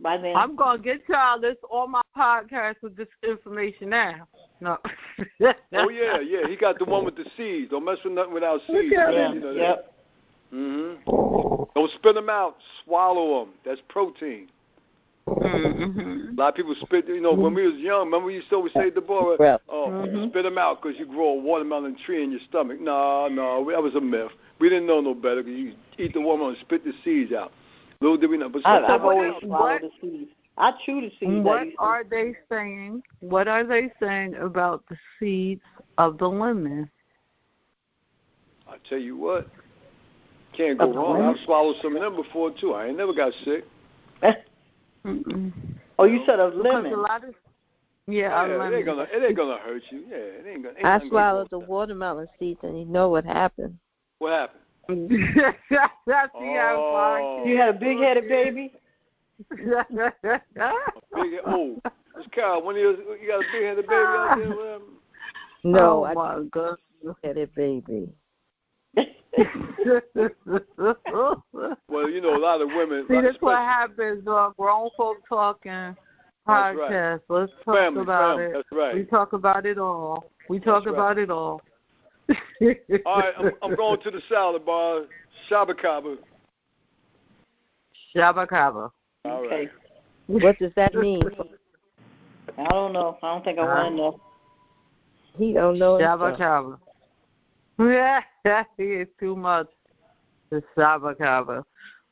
by then. I'm going to get y'all this on my podcast with this information now. No. Oh, yeah. He got the one with the seeds. Don't mess with nothing without seeds. Yep. Don't spit them out. Swallow them. That's protein. A lot of people spit. When we was young, remember we used to always say, Deborah, spit them out because you grow a watermelon tree in your stomach. No, that was a myth. We didn't know no better. You eat the watermelon and spit the seeds out. Little did we know. But I've always swallowed the seeds. I chew the seeds. What are they saying? What are they saying about the seeds of the lemon? I tell you what, can't go wrong. I've swallowed some of them before too. I ain't never got sick. Oh, you said of lemon. It ain't gonna hurt you. Yeah, it ain't gonna. I swallowed the watermelon seeds, and you know what happened? What happened? You had a big-headed baby. Miss Carol, you got a big-headed baby out there? No, I didn't got a big-headed baby. Well, a lot of women. See, that's what happens on Grown Folk Talking podcast. Right. Let's talk about it. That's right. We talk about it all. It all. All right, I'm going to the salad bar. Shabakaba. All right. What does that mean? I don't know. I don't think I want to know. He don't know. Shabakaba. Yeah, he is too much. The Shabakaba.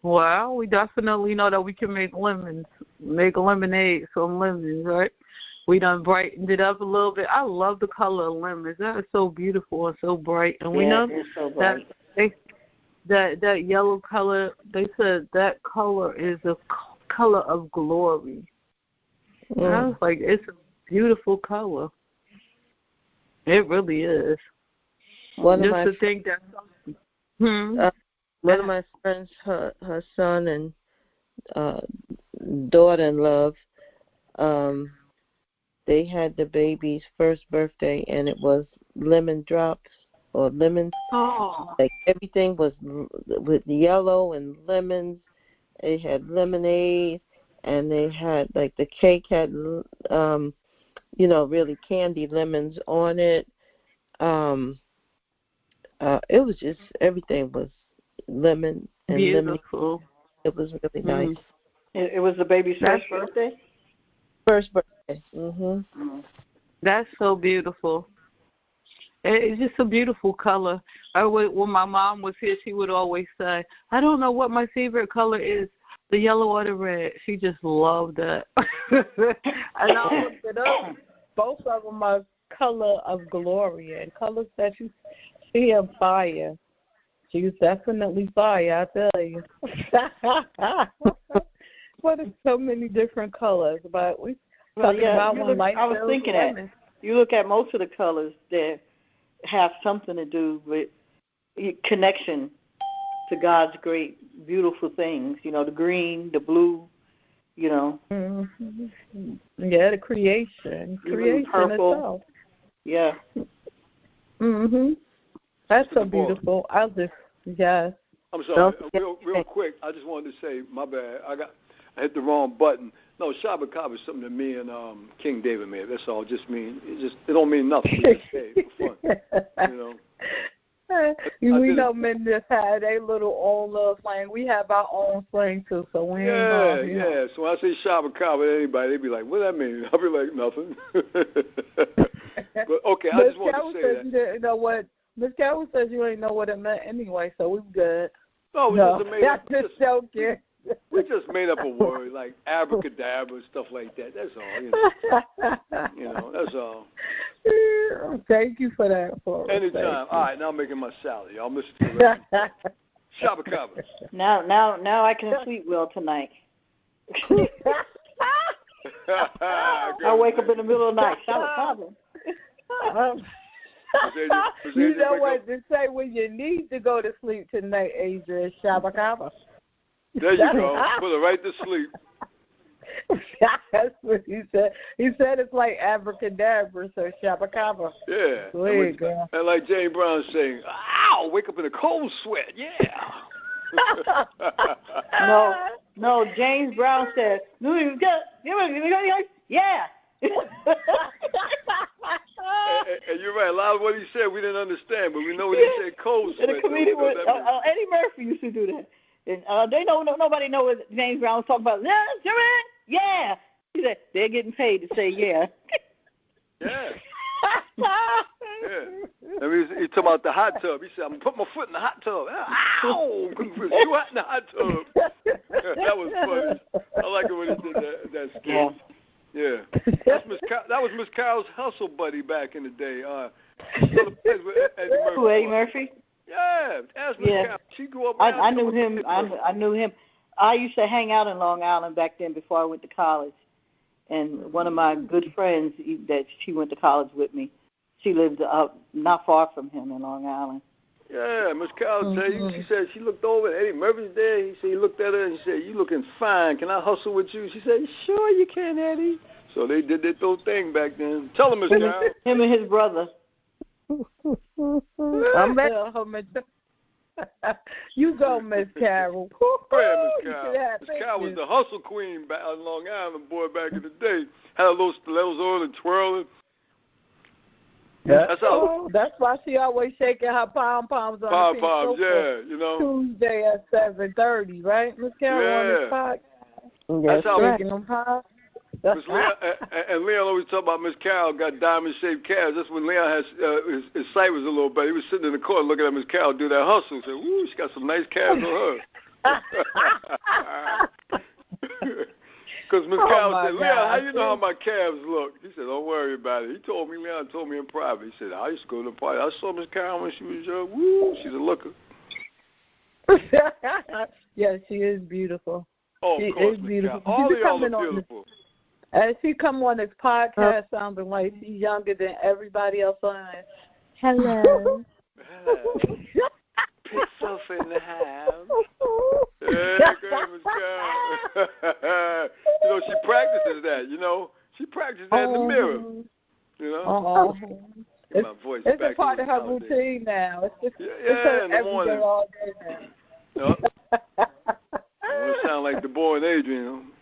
Well, we definitely know that we can make lemonade from lemons, right? We done brightened it up a little bit. I love the color of lemons. That is so beautiful and so bright. And we know that yellow color, they said that color is a color of glory. I was like, it's a beautiful color. It really is. One of my friends, her son and daughter-in-law, they had the baby's first birthday, and it was lemon drops or lemons. Like everything was with yellow and lemons. They had lemonade, and they had the cake had really candy lemons on it. It was just everything was lemon and beautiful. Lemon. It was really nice. It was the baby's first birthday. First birthday. That's so beautiful. It's just a beautiful color. When my mom was here, she would always say, "I don't know what my favorite color is, the yellow or the red." She just loved that. And I looked it up. Both of them are color of glory and colors that you see in fire. She's definitely fire, I tell you. But it's so many different colors, but we talking about one light. I was thinking that you look at most of the colors that have something to do with connection to God's great, beautiful things. The green, the blue. Yeah, the creation purple. itself. Yeah. That's so beautiful. I'm sorry. Real quick. I just wanted to say, my bad. I hit the wrong button. No, Shabakaba is something that me and King David made. That's all. It don't mean nothing. We just say it for fun. We know men just have their own little slang. We have our own slang too, so we ain't know. Yeah. So when I say Shabakaba to anybody, they be like, "What does that mean?" I'll be like, "Nothing." But okay, I just wanted to say that. You know what? Miss Carol says you ain't know what it meant anyway, so we're good. No, we just made up. Just joking. We just made up a word like abracadabra, stuff like that. That's all. That's all. Thank you for that. Anytime. All right, now I'm making my salad. Y'all listen to the rest. Shabakaba. Now I can sleep well tonight. I wake up in the middle of the night. Shabakaba. You know what to say when you need to go to sleep tonight, Adrian? Shabakaba. There you go. Put it right to sleep. That's what he said. He said it's like abracadabra, so Shabakaba. Yeah. And like Jane Brown saying, "Ow! Wake up in a cold sweat." Yeah. No. James Brown said, "Yeah." And you're right. A lot of what he said we didn't understand, but we know what he said. Cold sweat. And the comedian was Eddie Murphy used to do that. And they nobody know what James Brown was talking about. Yeah. He said they're getting paid to say yeah. Yeah. Yeah. I mean, he talking about the hot tub. He said, "I'm gonna put my foot in the hot tub." Ow! Too hot in the hot tub. That was funny. I like it when he did that skit. Yeah. That was Miss Carol's hustle buddy back in the day. Eddie Murphy. Yeah, ask Miss Carol. She grew up. I knew him. I knew him. I used to hang out in Long Island back then before I went to college. And one of my good friends that she went to college with me, she lived not far from him in Long Island. Yeah, Miss Carol tell you, she said she looked over at Eddie Murphy's there. He said he looked at her and he said, "You looking fine. Can I hustle with you?" She said, "Sure you can, Eddie." So they did that little thing back then. Tell him, Miss Carol. Him and his brother. You go, Miss Carol. Go ahead, Miss Carol. Miss Carol was the hustle queen back on Long Island, boy, back in the day. Had a little stilettos on and twirling. That's why she always shaking her pom-poms on pom-poms, yeah, you know. Tuesday at 7:30, right, Miss Carol, on this podcast? That's how shaking them poms. And Leon always talk about Miss Carol got diamond-shaped calves. That's when Leon has his sight was a little better. He was sitting in the corner looking at Miss Carol do that hustle. Said, "Woo, she got some nice calves on her." Because Miss Carol said, "Leon, how you know how my calves look?" He said, "Don't worry about it." Leon told me in private. He said, "I used to go to the party. I saw Miss Carol when she was young. Woo, she's a looker." Yeah, she is beautiful. Oh, she of course, is beautiful. All of y'all are beautiful. As she come on this podcast sounding like she's younger than everybody else on it. Hello. Pick Sophie in the house. Yeah, great, Miss Carol. You know, she practices that, you know. She practices that in the mirror. You know? Get my voice it's back a part of her routine now. It's just it's in the morning. All day now. I want to sound like Deborah and Adrian.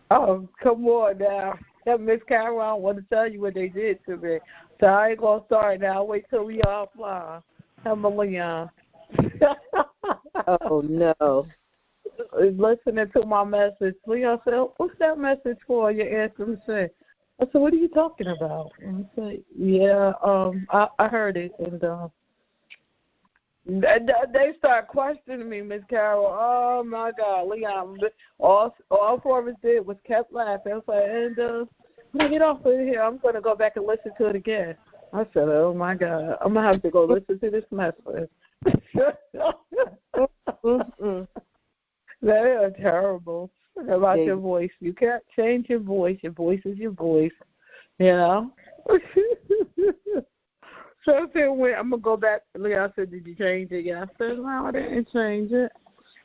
Oh, come on now. That Miss Carol, I don't want to tell you what they did to me. So I ain't going to start now. Wait till we offline. Come on, Leon. Oh, no. Listening to my message, Leon said, "What's that message for?" Your answer was saying, I said, "What are you talking about?" And I said, "Yeah, I heard it." And they start questioning me, Miss Carol. Oh, my God, Leon. All four of us did was kept laughing. I was like, and when I get off of here, I'm going to go back and listen to it again. I said, oh, my God, I'm going to have to go listen to this message. They are terrible. About your voice. You can't change your voice. Your voice is your voice, you know. So I said, I'm going to go back. Leon said, did you change it? Yeah. I said, no, I didn't change it.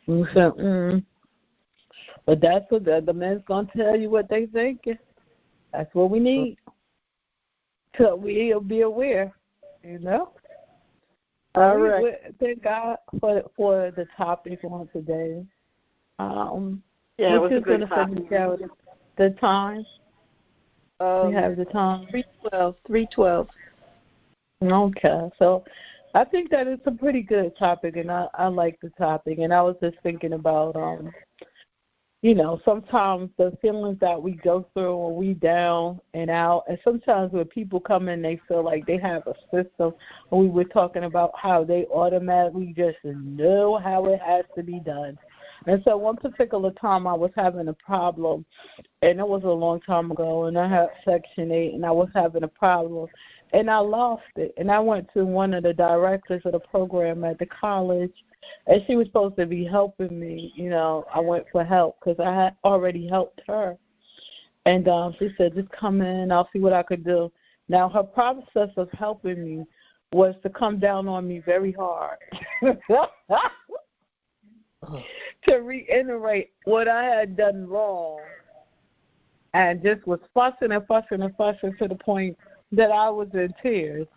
And he said, But that's what the man's going to tell you what they thinking. That's what we need. So we'll be aware, you know. All right. Thank God for the topic on today. Yeah, it was a good topic. The time. We have the time. 3:12. Okay, so I think that it's a pretty good topic, and I like the topic. And I was just thinking about, you know, sometimes the feelings that we go through when we down and out, and sometimes when people come in, they feel like they have a system. And we were talking about how they automatically just know how it has to be done. And so one particular time I was having a problem, and it was a long time ago, and I had Section 8, and I was having a problem, and I lost it. And I went to one of the directors of the program at the college, and she was supposed to be helping me. You know, I went for help because I had already helped her. And she said, just come in, I'll see what I could do. Now, her process of helping me was to come down on me very hard. To reiterate what I had done wrong, and just was fussing and fussing and fussing to the point that I was in tears.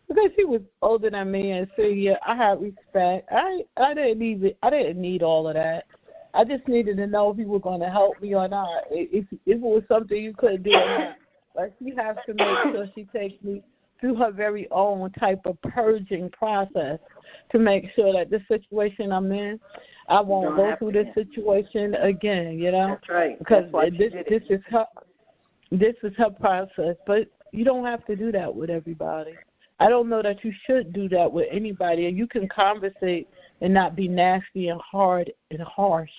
Because she was older than me and senior, I had respect. I didn't need all of that. I just needed to know if you were going to help me or not. If it was something you couldn't do or not. Like, she has to make sure she takes me through her very own type of purging process to make sure that the situation I'm in, I won't go through this situation again, you know? That's right. Because this is her process. But you don't have to do that with everybody. I don't know that you should do that with anybody. And you can conversate and not be nasty and hard and harsh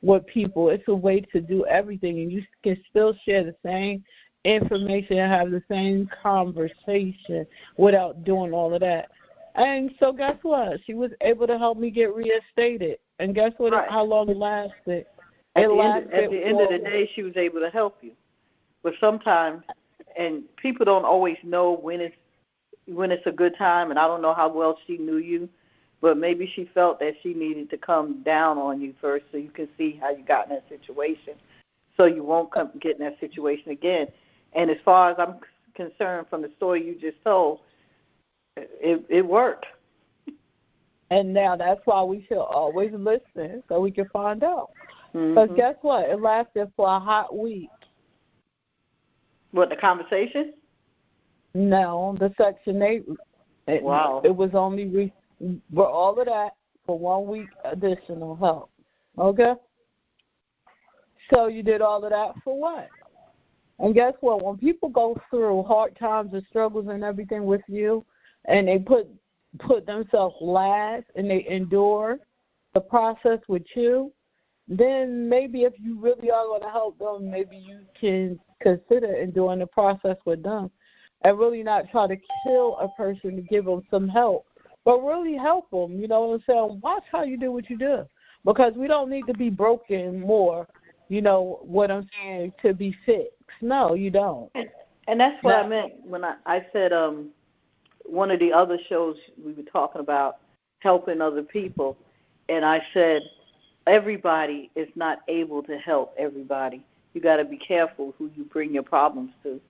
with people. It's a way to do everything, and you can still share the same information and have the same conversation without doing all of that. And so guess what? She was able to help me get reinstated. And guess what? Right. How long it lasted? At the end of the day, she was able to help you. But sometimes, and people don't always know when it's a good time, and I don't know how well she knew you, but maybe she felt that she needed to come down on you first so you can see how you got in that situation, so you won't get in that situation again. And as far as I'm concerned, from the story you just told, it worked. And now that's why we should always listen so we can find out. Because guess what? It lasted for a hot week. What, the conversation? No, the Section 8. Wow. It was only for all of that for 1 week additional help. Okay? So you did all of that for what? And guess what? When people go through hard times and struggles and everything with you, and they put themselves last and they endure the process with you, then maybe if you really are going to help them, maybe you can consider enduring the process with them and really not try to kill a person to give them some help, but really help them. You know what I'm saying? Watch how you do what you do, because we don't need to be broken more, you know what I'm saying, to be fixed. No, you don't. And that's what I meant when I said one of the other shows we were talking about helping other people, and I said everybody is not able to help everybody. You got to be careful who you bring your problems to,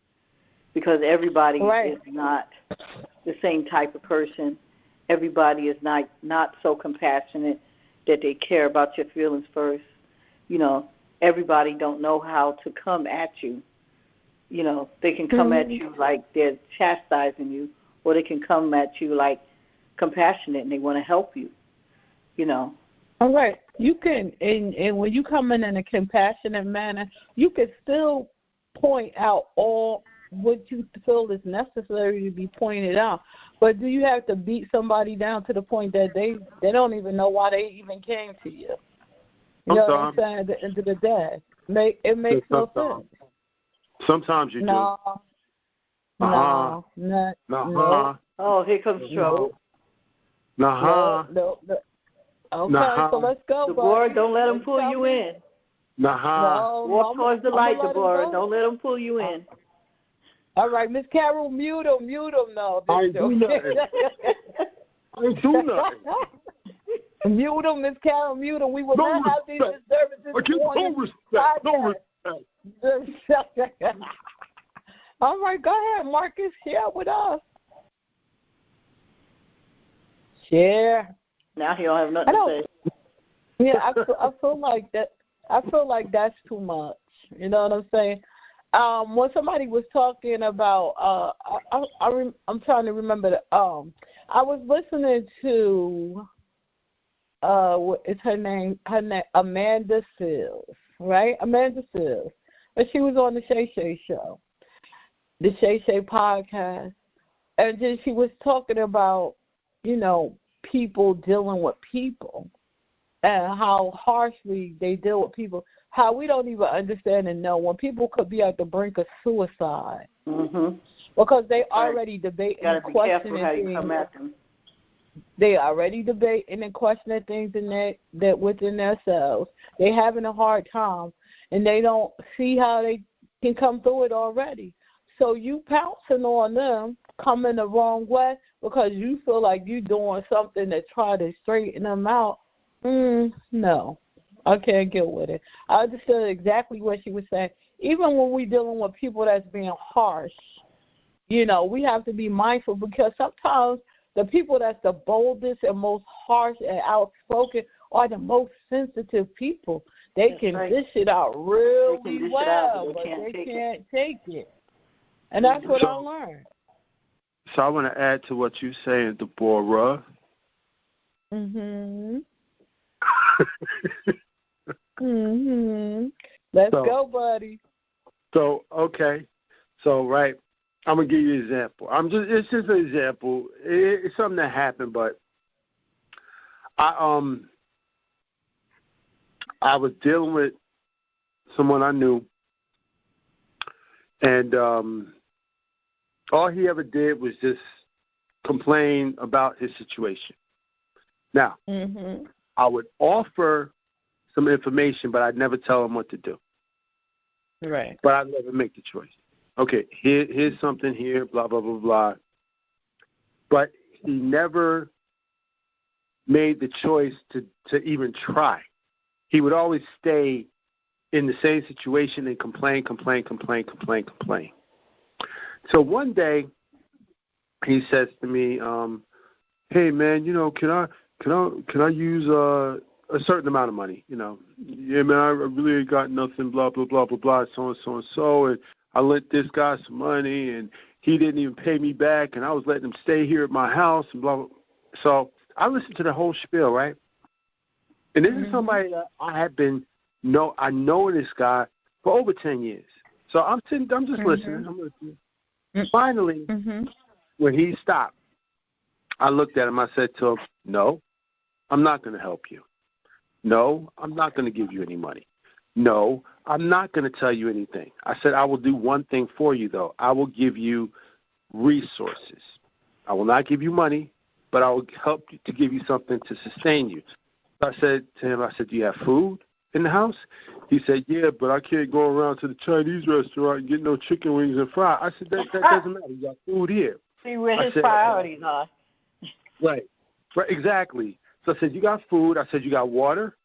because everybody is not the same type of person. Everybody is not so compassionate that they care about your feelings first. You know, everybody don't know how to come at you. You know, they can come at you like they're chastising you, or they can come at you like compassionate and they want to help you, you know. All right. You can, and when you come in a compassionate manner, you can still point out all what you feel is necessary to be pointed out. But do you have to beat somebody down to the point that they don't even know why they even came to you? You know what I'm saying? At the end of the day, it makes no sense. Sometimes you do. No. Oh, here comes trouble. No. Okay, so let's go, Deborah, don't let them pull you in. Walk towards the light, Deborah. Don't let them pull you in. All right, Miss Carol, mute him. No, I ain't do nothing. Mute him, Miss Carol, mute him. We will not have these disturbances. No respect. All right, go ahead, Marcus. Share with us. Share. Now he don't have nothing to say. Yeah, I feel like that. I feel like that's too much. You know what I'm saying? When somebody was talking about, I'm trying to remember. I was listening to, what is her name? Amanda Seals, right? Amanda Seals, and she was on the Shay Shay show, the Shay Shay podcast, and then she was talking about, you know, people dealing with people and how harshly they deal with people, how we don't even understand and know when people could be at the brink of suicide because they already debating and questioning things. They already debating and questioning things in that within themselves. They having a hard time, and they don't see how they can come through it already. So you pouncing on them coming the wrong way because you feel like you're doing something to try to straighten them out. No, I can't get with it. I understood exactly what she was saying. Even when we're dealing with people that's being harsh, you know, we have to be mindful because sometimes the people that's the boldest and most harsh and outspoken are the most sensitive people. They can dish it out really well, but they can't take it. And that's what I learned. So I want to add to what you're saying, Deborah. Let's go, buddy. So, okay. So, right, I'm going to give you an example. It's just an example. It's something that happened, but I was dealing with someone I knew, and all he ever did was just complain about his situation. Now, I would offer some information, but I'd never tell him what to do. Right. But I'd never make the choice. Okay, here's something here, blah, blah, blah, blah. But he never made the choice to even try. He would always stay in the same situation and complain. So one day he says to me, hey, man, can I use a certain amount of money? Yeah, man, I really ain't got nothing, blah, blah, blah, blah, blah, so, and I lent this guy some money, and he didn't even pay me back, and I was letting him stay here at my house, and blah, blah. So I listened to the whole spiel, right? And this is somebody that I know this guy for over 10 years. So I'm just listening. I'm listening. Finally, when he stopped, I looked at him. I said to him, no, I'm not going to help you. No, I'm not going to give you any money. No, I'm not going to tell you anything. I said, I will do one thing for you, though. I will give you resources. I will not give you money, but I will help you to give you something to sustain you. So I said to him, do you have food in the house? He said, yeah, but I can't go around to the Chinese restaurant and get no chicken wings and fries. I said, that doesn't matter. You got food here. See where his priorities are. Right, exactly. So I said, you got food. I said, you got water?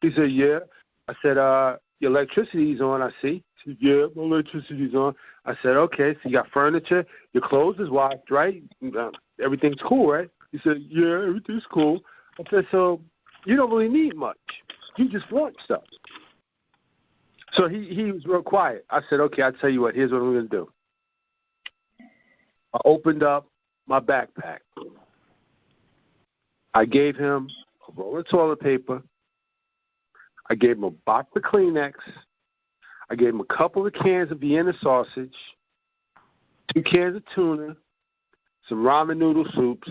He said, yeah. I said, your electricity's on, I see. He said, yeah, my electricity's on. I said, okay, so you got furniture. Your clothes is washed, right? Everything's cool, right? He said, yeah, everything's cool. I said, so you don't really need much. You just want stuff. So he was real quiet. I said, okay, I'll tell you what. Here's what I'm going to do. I opened up my backpack. I gave him a roll of toilet paper. I gave him a box of Kleenex. I gave him a couple of cans of Vienna sausage, 2 cans of tuna, some ramen noodle soups,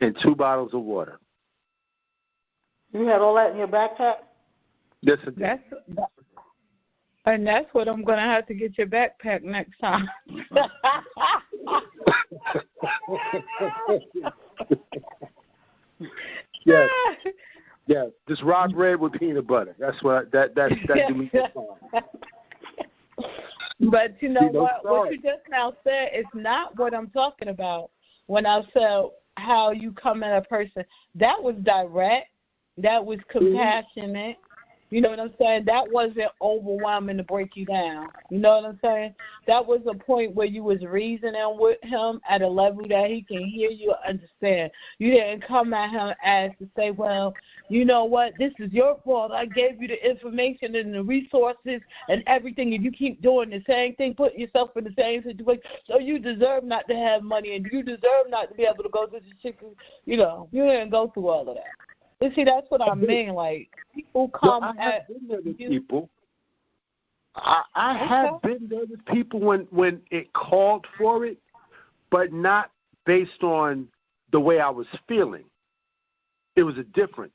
and 2 bottles of water. You had all that in your backpack? Yes, I did. And that's what I'm going to have to get your backpack next time. Yes. Yeah, just raw bread with peanut butter. That's what that do me fine. But you know what you just now said is not what I'm talking about. When I said how you come at a person, that was direct, that was compassionate. You know what I'm saying? That wasn't overwhelming to break you down. You know what I'm saying? That was a point where you was reasoning with him at a level that he can hear you and understand. You didn't come at him as to say, well, you know what, this is your fault. I gave you the information and the resources and everything, and you keep doing the same thing, putting yourself in the same situation. So you deserve not to have money, and you deserve not to be able to go to the chicken. You know, you didn't go through all of that. You see, that's what I mean. Like, people come at people. I have been there with people when it called for it, but not based on the way I was feeling. It was a difference.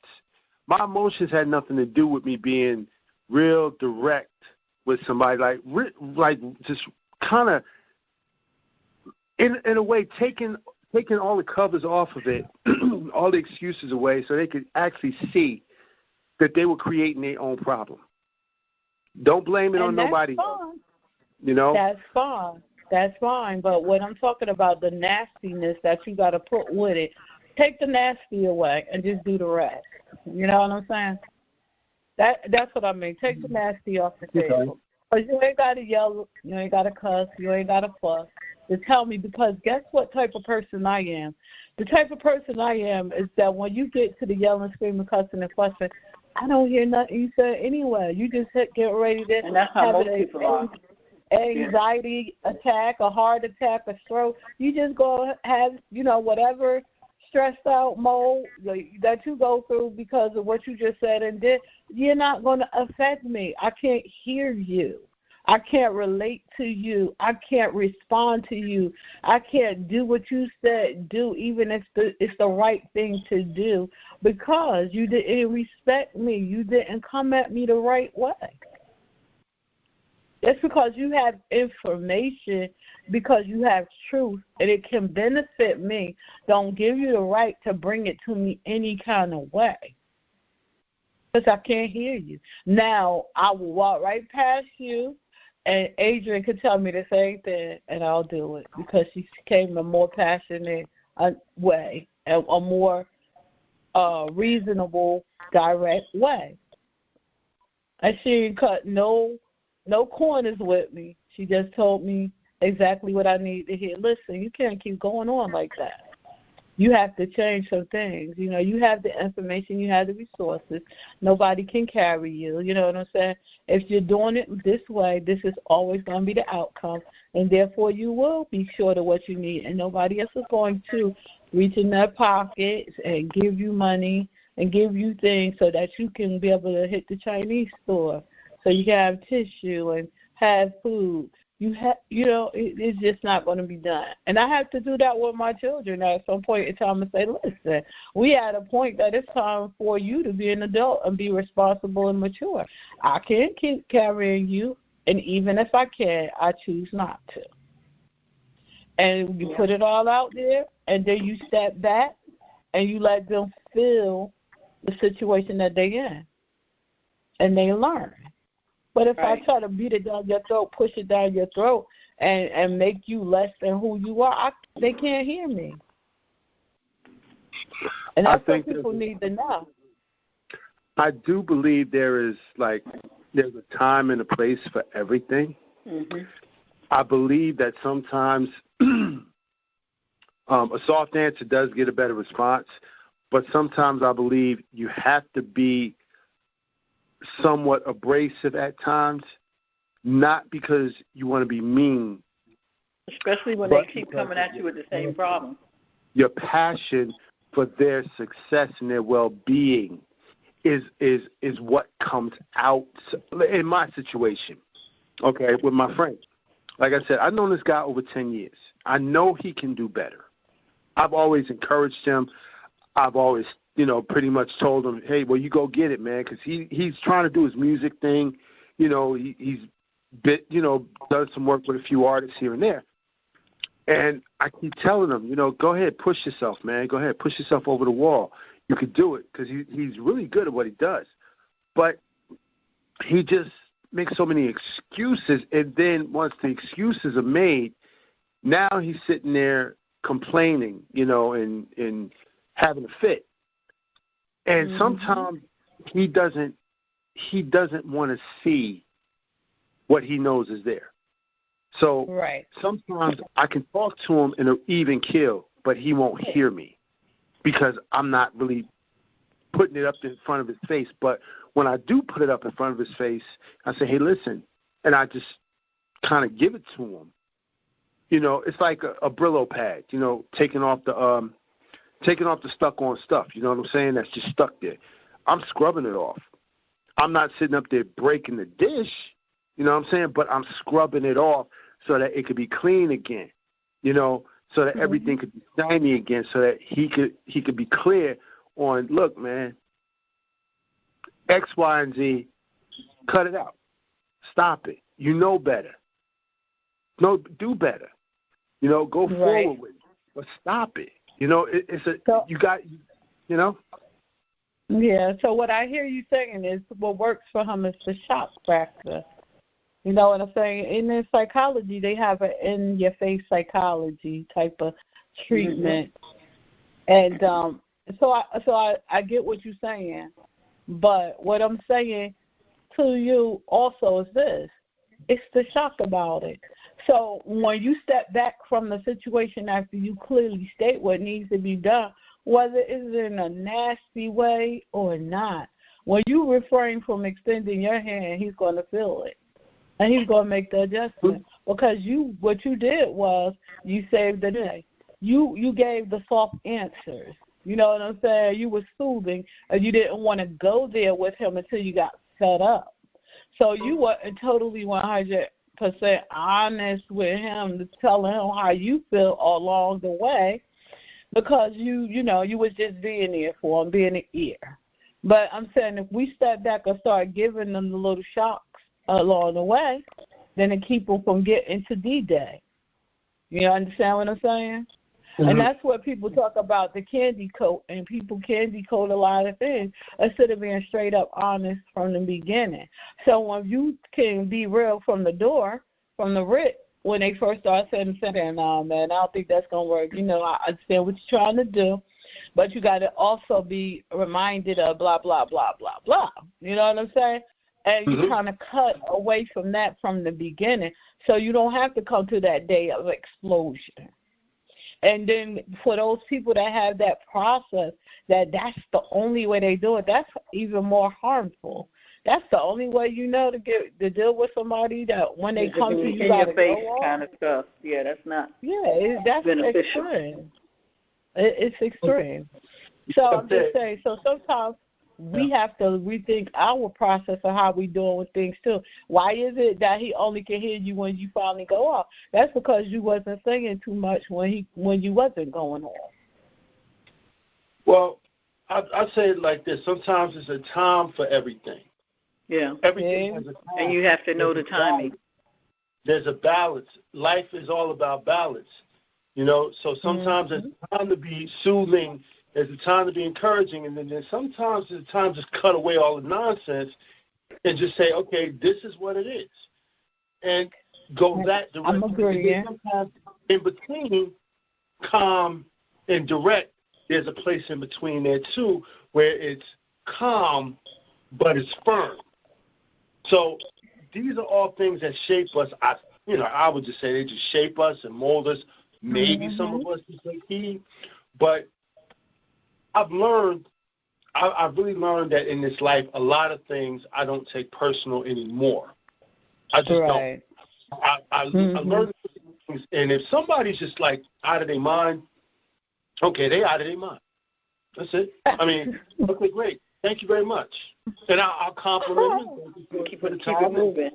My emotions had nothing to do with me being real direct with somebody, like just kind of, in a way, taking all the covers off of it, all the excuses away, so they could actually see that they were creating their own problem. Don't blame it on nobody else. You know? That's fine. That's fine. But what I'm talking about, the nastiness that you got to put with it, take the nasty away and just do the rest. You know what I'm saying? That's what I mean. Take the nasty off the table. Because you ain't got to yell, you ain't got to cuss, you ain't got to fuss. To tell me, because guess what type of person I am? The type of person I am is that when you get to the yelling, screaming, cussing, and fussing, I don't hear nothing you say anyway. You just get ready to and that's how most people are. anxiety attack, a heart attack, a stroke, you just go have, whatever stressed out mode that you go through because of what you just said and did, you're not going to affect me. I can't hear you. I can't relate to you. I can't respond to you. I can't do what you said do, even if it's the right thing to do, because you didn't respect me. You didn't come at me the right way. Just because you have information, because you have truth, and it can benefit me, don't give you the right to bring it to me any kind of way. Because I can't hear you. Now, I will walk right past you, and Adrian could tell me the same thing, and I'll do it because she came in a more passionate way, a more reasonable, direct way. And she didn't cut no corners with me. She just told me exactly what I need to hear. Listen, you can't keep going on like that. You have to change some things. You have the information, you have the resources. Nobody can carry you. You know what I'm saying? If you're doing it this way, this is always going to be the outcome, and therefore you will be short of what you need, and nobody else is going to reach in their pockets and give you money and give you things so that you can be able to hit the Chinese store, so you can have tissue and have food. It's just not going to be done. And I have to do that with my children at some point in time and say, listen, we at a point that it's time for you to be an adult and be responsible and mature. I can't keep carrying you, and even if I can, I choose not to. And you put it all out there, and then you step back and you let them feel the situation that they're in, and they learn. But if I try to beat it down your throat, push it down your throat, and make you less than who you are, they can't hear me. And that's what people need to know. I do believe there's a time and a place for everything. Mm-hmm. I believe that sometimes a soft answer does get a better response, but sometimes I believe you have to be somewhat abrasive at times, not because you want to be mean. Especially when they keep coming at you with the same problem. Your passion for their success and their well-being is what comes out in my situation, okay, with my friend. Like I said, I've known this guy over 10 years. I know he can do better. I've always encouraged him. I've always pretty much told him, hey, well, you go get it, man, because he's trying to do his music thing. He's done some work with a few artists here and there. And I keep telling him, go ahead, push yourself, man. Go ahead, push yourself over the wall. You could do it, because he's really good at what he does. But he just makes so many excuses, and then once the excuses are made, now he's sitting there complaining, and having a fit. And sometimes he doesn't want to see what he knows is there. So sometimes I can talk to him in an even keel, but he won't hear me because I'm not really putting it up in front of his face. But when I do put it up in front of his face, I say, hey, listen, and I just kind of give it to him. It's like a Brillo pad, taking off the stuck-on stuff, you know what I'm saying, that's just stuck there. I'm scrubbing it off. I'm not sitting up there breaking the dish, you know what I'm saying, but I'm scrubbing it off so that it could be clean again, so that everything could be shiny again, so that he could be clear on, look, man, X, Y, and Z, cut it out. Stop it. You know better. No, do better. Go forward with it, but stop it. You got. Yeah, so what I hear you saying is what works for him is the shock factor. You know what I'm saying? In psychology, they have an in-your-face psychology type of treatment. And so I get what you're saying. But what I'm saying to you also is this. It's the shock about it. So when you step back from the situation after you clearly state what needs to be done, whether it's in a nasty way or not, when you refrain from extending your hand, he's going to feel it. And he's going to make the adjustment. Because what you did was you saved the day. You gave the soft answers. You know what I'm saying? You were soothing, and you didn't want to go there with him until you got fed up. So you were totally 100% honest with him, telling him how you feel along the way, because you was just being there for him, being an ear. But I'm saying if we step back and start giving them the little shocks along the way, then it keep them from getting to D-Day. You understand what I'm saying? Mm-hmm. And that's what people talk about, the candy coat, and people candy coat a lot of things instead of being straight up honest from the beginning. So when you can be real from the door, from the rip, when they first start saying, no, man, I don't think that's going to work. I understand what you're trying to do, but you got to also be reminded of blah, blah, blah, blah, blah. You know what I'm saying? And you're trying to cut away from that from the beginning so you don't have to come to that day of explosion. And then for those people that have that process, that's the only way they do it, that's even more harmful. That's the only way to deal with somebody that when they come to you, in your face kind of stuff. Yeah, that's not. Yeah, that's beneficial. Extreme. It's extreme. So I'm just saying. So sometimes we have to rethink our process of how we doing with things too. Why is it that he only can hear you when you finally go off? That's because you wasn't singing too much when you wasn't going off. Well, I say it like this. Sometimes it's a time for everything. Yeah. Everything has a time. And you have to know the timing. There's a balance. Life is all about balance. So sometimes there's time to be soothing. There's a time to be encouraging, and then sometimes there's a time to just cut away all the nonsense and just say, okay, this is what it is, and go that direction. I'm agreeing. Sometimes in between calm and direct, there's a place in between there too where it's calm but it's firm. So these are all things that shape us. I would just say they just shape us and mold us. Maybe some of us just take heed, but I've really learned that in this life, a lot of things I don't take personal anymore. I just don't. I learned things, and if somebody's just like out of their mind, okay, they out of their mind. That's it. I mean, okay, great. Thank you very much. And I'll compliment them. Keep it moving.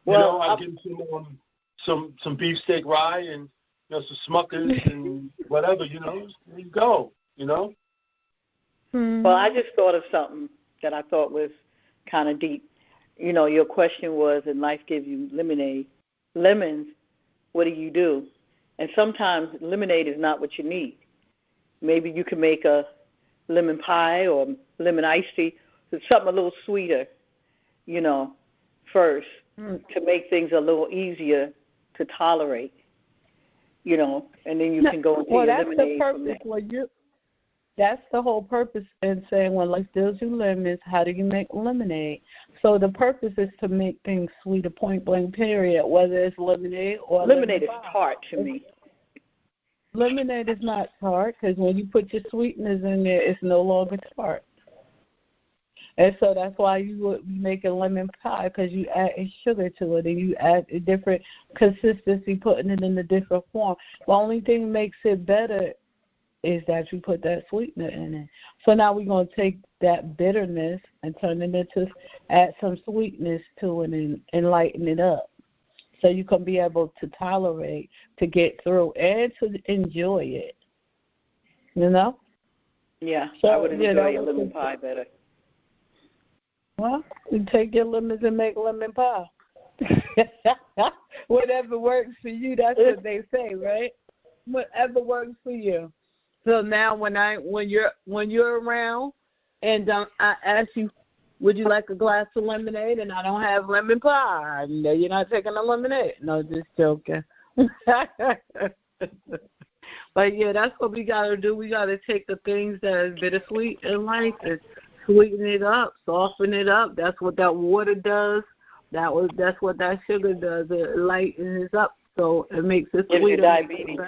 Well, I'll give them some beefsteak rye and some Smuckers and whatever. There you go. Well, I just thought of something that I thought was kind of deep. Your question was, and life gives you lemons, what do you do? And sometimes lemonade is not what you need. Maybe you can make a lemon pie or lemon iced tea, something a little sweeter, first to make things a little easier to tolerate, and then you can go into your lemonade from there. That's the whole purpose in saying when life deals you lemons, how do you make lemonade? So the purpose is to make things sweeter, point blank, period, whether it's lemonade or lemonade is tart to me. Lemonade is not tart because when you put your sweeteners in there, it's no longer tart. And so that's why you would make a lemon pie because you add sugar to it and you add a different consistency, putting it in a different form. The only thing that makes it better is that you put that sweetener in it. So now we're going to take that bitterness and turn it into, add some sweetness to it and lighten it up. So you can be able to tolerate, to get through, and to enjoy it. Yeah, so, I would enjoy a lemon pie better. Well, you take your lemons and make lemon pie. Whatever works for you, that's what they say, right? Whatever works for you. So now when you're around and I ask you, would you like a glass of lemonade? And I don't have lemon pie. No, you're not taking a lemonade. No, just joking. But, yeah, that's what we got to do. We got to take the things that are bittersweet in life and sweeten it up, soften it up. That's what that water does. That's what that sugar does. It lightens it up so it makes it sweeter. Diabetes.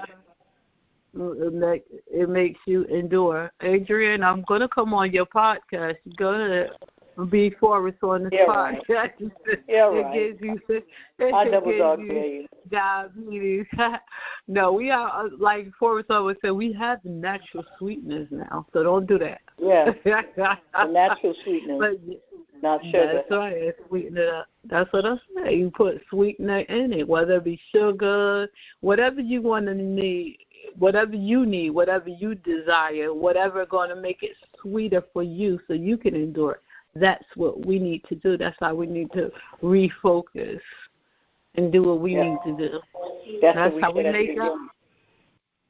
It makes you endure. Adrian, I'm going to come on your podcast. Go ahead. before it's on the podcast. Right. It gives you diabetes. No, we are, like Forrest always said, we have natural sweetness now, so don't do that. Yeah, the natural sweetness, not sugar. That's right, sweeten it up. That's what I say. You put sweetener in it, whether it be sugar, whatever you want to need, whatever you need, whatever you desire, whatever going to make it sweeter for you so you can endure it. That's what we need to do. That's how we need to refocus and do what we need to do. That's how we make up.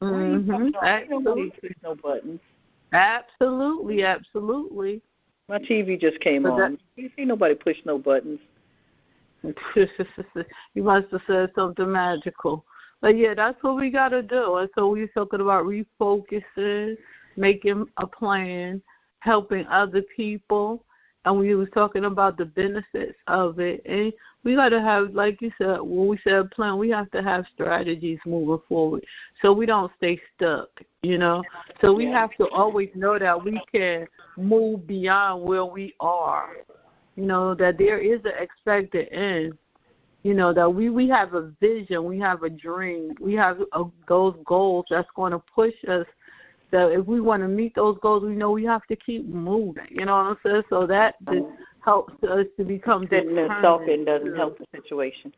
Nobody push no buttons. Absolutely. My TV just came on. You see nobody push no buttons. You must have said something magical. But, yeah, that's what we got to do. And so we're talking about refocusing, making a plan, helping other people. And we was talking about the benefits of it. And we got to have, like you said, when we said plan, we have to have strategies moving forward so we don't stay stuck, So we have to always know that we can move beyond where we are, that there is an expected end, that we have a vision, we have a dream, we have those goals that's going to push us. That if we want to meet those goals, we know we have to keep moving. You know what I'm saying? So that helps us to become determined. Sitting in self-it doesn't help the situation.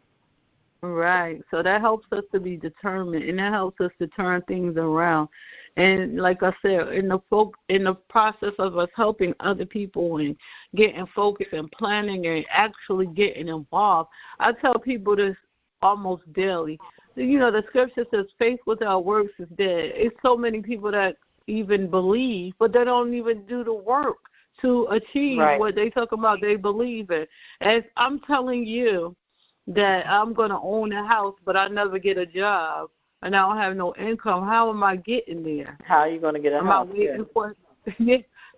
Right. So that helps us to be determined, and that helps us to turn things around. And like I said, in the process of us helping other people and getting focused and planning and actually getting involved, I tell people this almost daily. The scripture says faith without works is dead. It's so many people that even believe, but they don't even do the work to achieve what they talk about they believe in. As I'm telling you that I'm going to own a house, but I never get a job, and I don't have no income, how am I getting there? How are you going to get a house?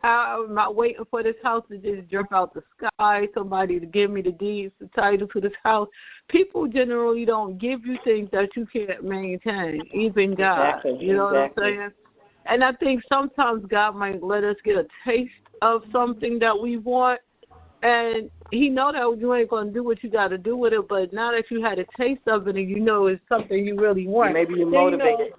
How am I waiting for this house to just drop out the sky, somebody to give me the deeds, the title to this house? People generally don't give you things that you can't maintain, even God. Exactly. You know what I'm saying? And I think sometimes God might let us get a taste of something that we want, and he know that you ain't going to do what you got to do with it, but now that you had a taste of it and you know it's something you really want. Maybe you're motivated.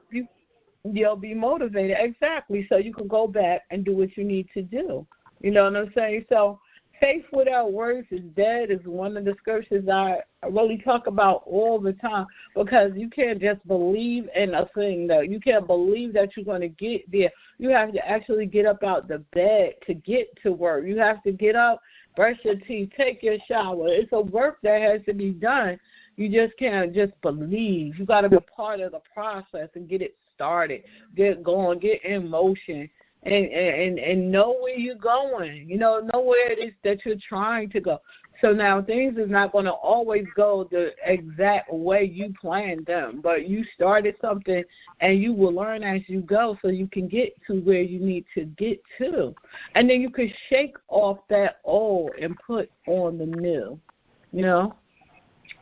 You'll be motivated, exactly, so you can go back and do what you need to do. You know what I'm saying? So faith without works is dead is one of the scriptures I really talk about all the time, because you can't just believe in a thing. That you can't believe that you're going to get there. You have to actually get up out the bed to get to work. You have to get up, brush your teeth, take your shower. It's a work that has to be done. You just can't just believe. You got to be a part of the process and get it started, get going, get in motion, and know where you're going. Know where it is that you're trying to go. So now things is not going to always go the exact way you planned them, but you started something and you will learn as you go so you can get to where you need to get to. And then you can shake off that old and put on the new.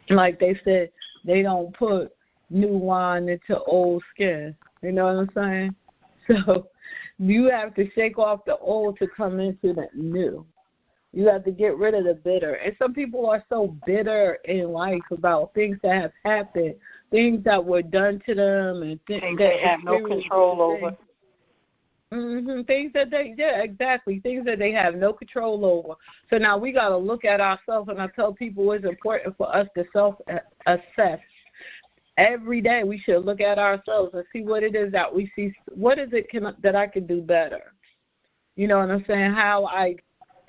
Like they said, they don't put new wine into old skin. You know what I'm saying? So you have to shake off the old to come into the new. You have to get rid of the bitter. And some people are so bitter in life about things that have happened, things that were done to them, and things they have no control over. Things that things that they have no control over. So now we got to look at ourselves, and I tell people it's important for us to self-assess. Every day we should look at ourselves and see what it is that we see. What is it that I can do better? You know what I'm saying? How I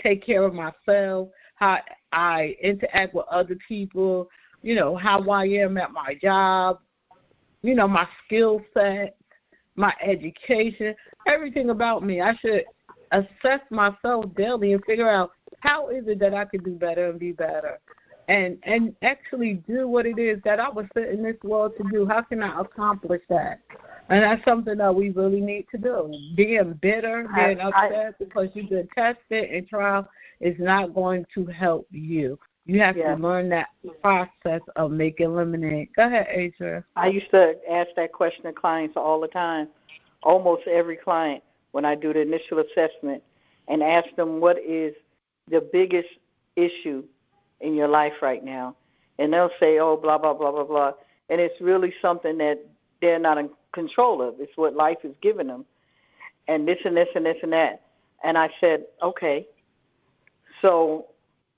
take care of myself, how I interact with other people, how I am at my job, my skill set, my education, everything about me. I should assess myself daily and figure out how is it that I can do better and be better. And actually do what it is that I was sent in this world to do. How can I accomplish that? And that's something that we really need to do. Being bitter, being upset because you've been tested and trial is not going to help you. You have to learn that process of making lemonade. Go ahead, Adrian. I used to ask that question to clients all the time, almost every client, when I do the initial assessment, and ask them what is the biggest issue in your life right now? And they'll say, oh, blah, blah, blah, blah, blah. And it's really something that they're not in control of. It's what life has given them. And this and this and this and that. And I said, okay, so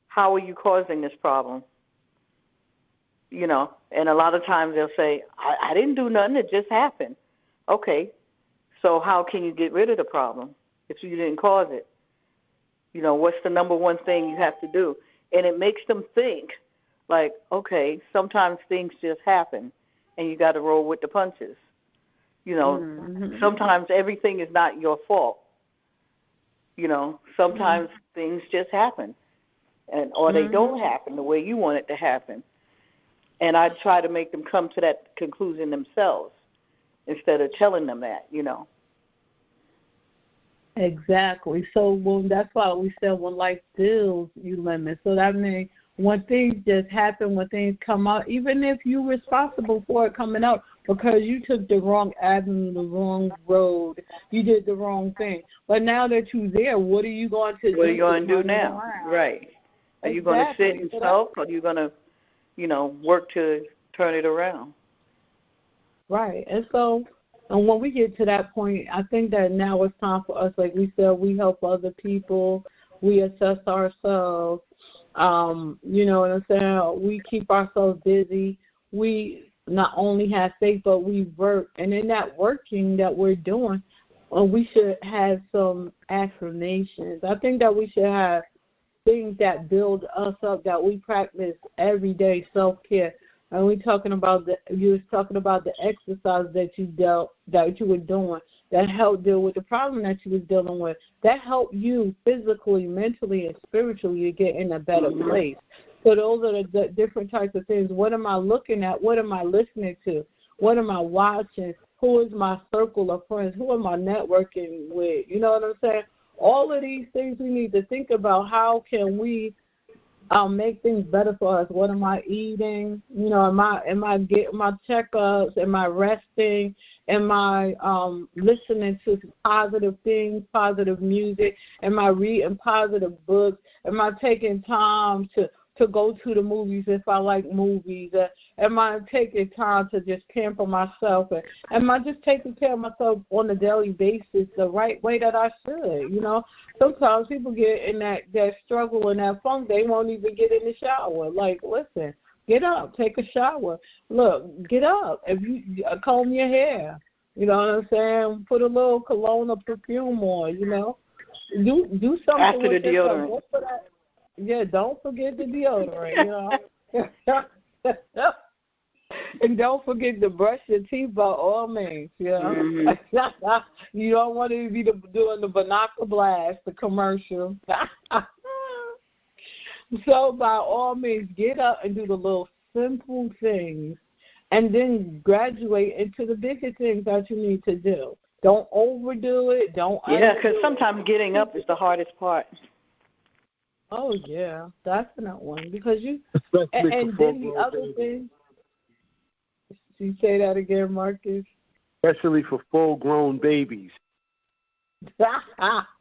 how are you causing this problem? You know, and a lot of times they'll say, I didn't do nothing. It just happened. Okay, so how can you get rid of the problem if you didn't cause it? You know, what's the number one thing you have to do? And it makes them think, like, okay, sometimes things just happen, and you got to roll with the punches. You know, sometimes everything is not your fault. You know, sometimes things just happen, or they don't happen the way you want it to happen. And I try to make them come to that conclusion themselves instead of telling them that, you know. Exactly. So that's why we said when life deals you limits. So that means when things just happen, when things come out, even if you're responsible for it coming out because you took the wrong avenue, the wrong road, you did the wrong thing. But now that you're there, what are you going to do? What are you going to do now? Right. Are you going to sit and sulk, or are you going to, you know, work to turn it around? Right. And so, and when we get to that point, I think that now it's time for us, like we said, we help other people, we assess ourselves, you know what I'm saying? We keep ourselves busy. We not only have faith, but we work. And in that working that we're doing, we should have some affirmations. I think that we should have things that build us up, that we practice every day, self-care. And you was talking about the exercise that you were doing that helped deal with the problem that you was dealing with. That helped you physically, mentally, and spiritually to get in a better place. So those are the different types of things. What am I looking at? What am I listening to? What am I watching? Who is my circle of friends? Who am I networking with? You know what I'm saying? All of these things we need to think about. How can we make things better for us? What am I eating? You know, am I getting my checkups? Am I resting? Am I listening to positive things, positive music? Am I reading positive books? Am I taking time to go to the movies if I like movies? Am I taking time to just care for myself? Am I just taking care of myself on a daily basis the right way that I should? You know, sometimes people get in that struggle and that funk, they won't even get in the shower. Like, listen, get up, take a shower. Look, get up. If you comb your hair, you know what I'm saying? Put a little cologne or perfume on, you know. Do something after with the deodorant. Yeah, don't forget the deodorant, you know. And don't forget to brush your teeth by all means, you know. You don't want to be doing the binocular blast, the commercial. So by all means, get up and do the little simple things and then graduate into the bigger things that you need to do. Don't overdo it. Yeah, because sometimes getting up is the hardest part. Oh, yeah, definitely. Because and then the other thing, you say that again, Marcus? Especially for full-grown babies.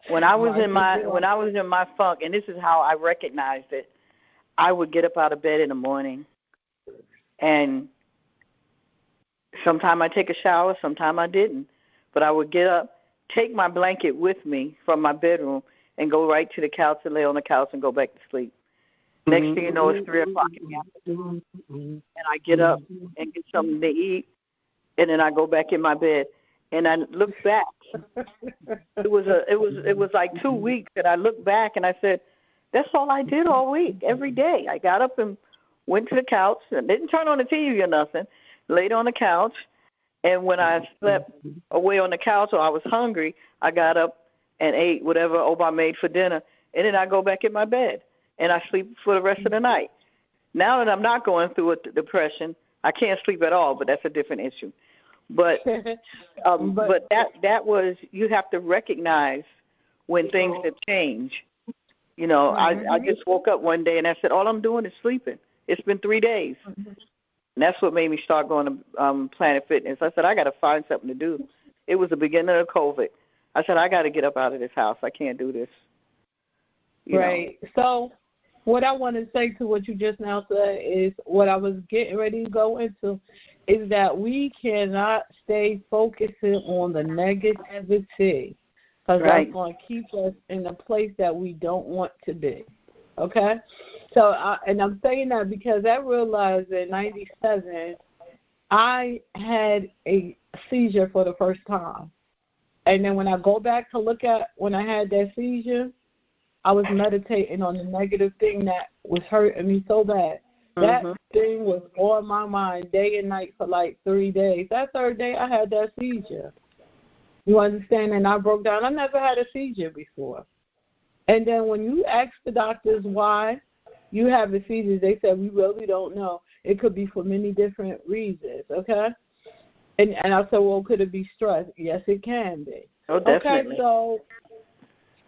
When I was in my funk, and this is how I recognized it, I would get up out of bed in the morning, and sometime I take a shower, sometime I didn't, but I would get up, take my blanket with me from my bedroom, and go right to the couch and lay on the couch and go back to sleep. Next thing you know, it's 3 o'clock in the afternoon, and I get up and get something to eat, and then I go back in my bed. And I look back. It was like 2 weeks, and I looked back and I said, that's all I did all week, every day. I got up and went to the couch and didn't turn on the TV or nothing. Laid on the couch, and when I slept away on the couch or I was hungry, I got up and ate whatever Oba made for dinner, and then I go back in my bed and I sleep for the rest of the night. Now that I'm not going through a depression, I can't sleep at all, but that's a different issue. But that was, you have to recognize when things have changed. You know, I just woke up one day and I said, all I'm doing is sleeping. It's been 3 days. And that's what made me start going to Planet Fitness. I said, I got to find something to do. It was the beginning of COVID. I said, I got to get up out of this house. I can't do this. Right. So what I want to say to what you just now said is what I was getting ready to go into is that we cannot stay focusing on the negativity because that's going to keep us in a place that we don't want to be. Okay? So, and I'm saying that because I realized in 97, I had a seizure for the first time. And then when I go back to look at when I had that seizure, I was meditating on the negative thing that was hurting me so bad. That thing was on my mind day and night for like 3 days. That third day, I had that seizure. You understand? And I broke down. I never had a seizure before. And then when you ask the doctors why you have a seizure, they said, we really don't know. It could be for many different reasons, okay? And I said, well, could it be stress? Yes, it can be. Oh, definitely. Okay,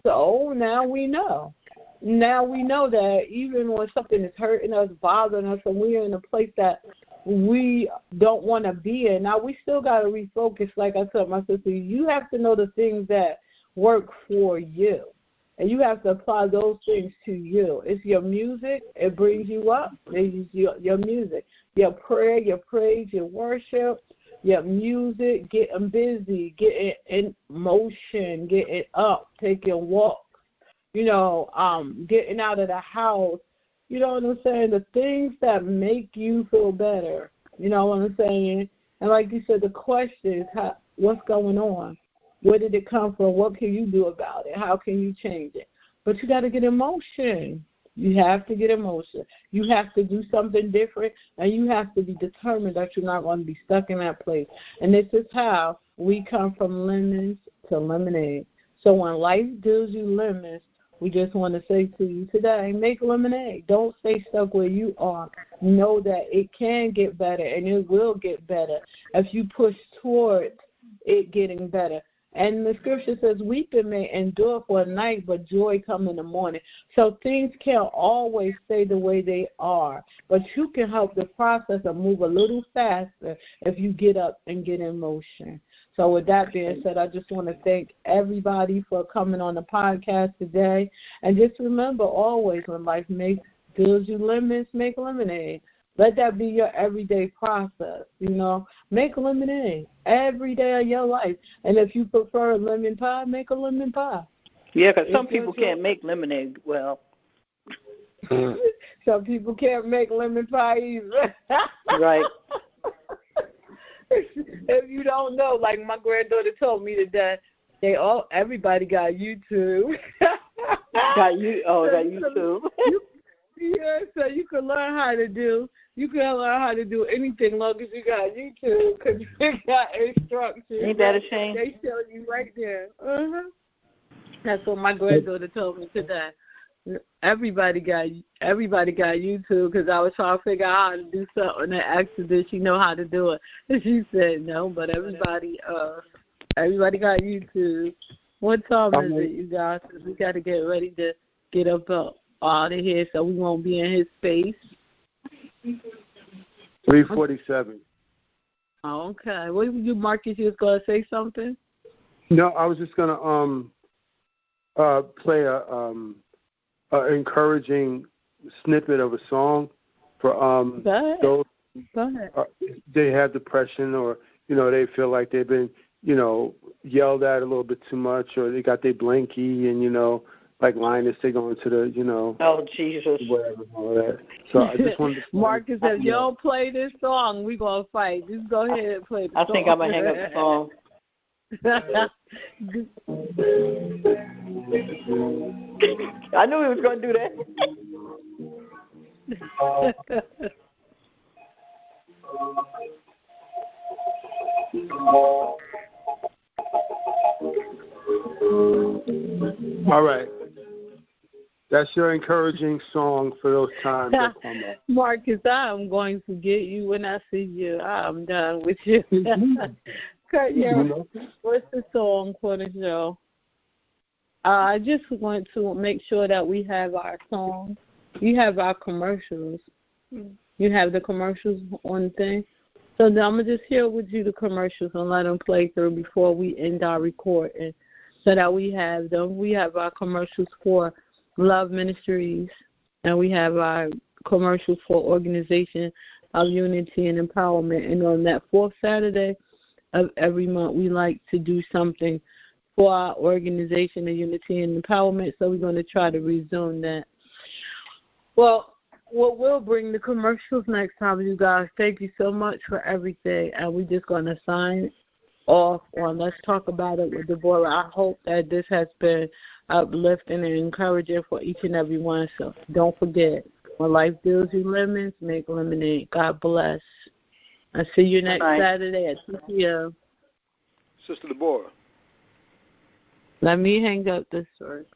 so now we know. Now we know that even when something is hurting us, bothering us, and we're in a place that we don't want to be in, now we still got to refocus. Like I told my sister, you have to know the things that work for you, and you have to apply those things to you. It's your music. It brings you up. It's your music, your prayer, your praise, your worship, your music, getting busy, getting in motion, getting up, taking walks, getting out of the house. You know what I'm saying? The things that make you feel better. You know what I'm saying? And like you said, the question is, what's going on? Where did it come from? What can you do about it? How can you change it? But you got to get in motion. You have to get in motion. You have to do something different, and you have to be determined that you're not going to be stuck in that place. And this is how we come from lemons to lemonade. So when life deals you lemons, we just want to say to you today, make lemonade. Don't stay stuck where you are. Know that it can get better, and it will get better if you push towards it getting better. And the scripture says, weeping may endure for a night, but joy come in the morning. So things can't always stay the way they are, but you can help the process of move a little faster if you get up and get in motion. So with that being said, I just want to thank everybody for coming on the podcast today. And just remember always, when life deals you lemons, make lemonade. Let that be your everyday process, Make lemonade every day of your life. And if you prefer lemon pie, make a lemon pie. Yeah, because some people can't make lemonade well. Some people can't make lemon pie either. Right. If you don't know, like my granddaughter told me today, everybody got YouTube. Got YouTube. Yeah, so you can learn how to do. You can learn how to do anything as long as you got YouTube, because you got instructions. Ain't that a shame? They show you right there. That's what my granddaughter told me today. Everybody got YouTube, because I was trying to figure out how to do something and asked her, did she know how to do it? And she said no, but everybody got YouTube. What time is it, you guys? Because we got to get ready to get up out of here so we won't be in his space. 3:47. Okay. What you, Marcus? You was gonna say something? No, I was just gonna play a encouraging snippet of a song for those they have depression, or they feel like they've been yelled at a little bit too much, or they got their blankie and like Linus, they go into the, oh, Jesus. Whatever, all that. So I just wanted to Marcus, if you don't play this song, we're going to fight. Just go ahead and play the song. I think I'm going to hang up the phone. I knew he was going to do that. All right. That's your encouraging song for those times that come up. Marcus, I'm going to get you when I see you. I'm done with you. What's the song for the show? I just want to make sure that we have our songs. You have our commercials. You have the commercials on the thing. So now I'm going to just share with you the commercials and let them play through before we end our recording so that we have them. We have our commercials for Love Ministries, and we have our commercial for Organization of Unity and Empowerment. And on that fourth Saturday of every month, we like to do something for our Organization of Unity and Empowerment, so we're going to try to resume that. Well, we'll bring the commercials next time, you guys. Thank you so much for everything, and we're just going to sign off on Let's Talk About It with Deborah. I hope that this has been uplifting and encouraging for each and every one. So don't forget, when life deals you lemons, make lemonade. God bless. I'll see you next Saturday at 2 p.m. Sister Deborah. Let me hang up this story.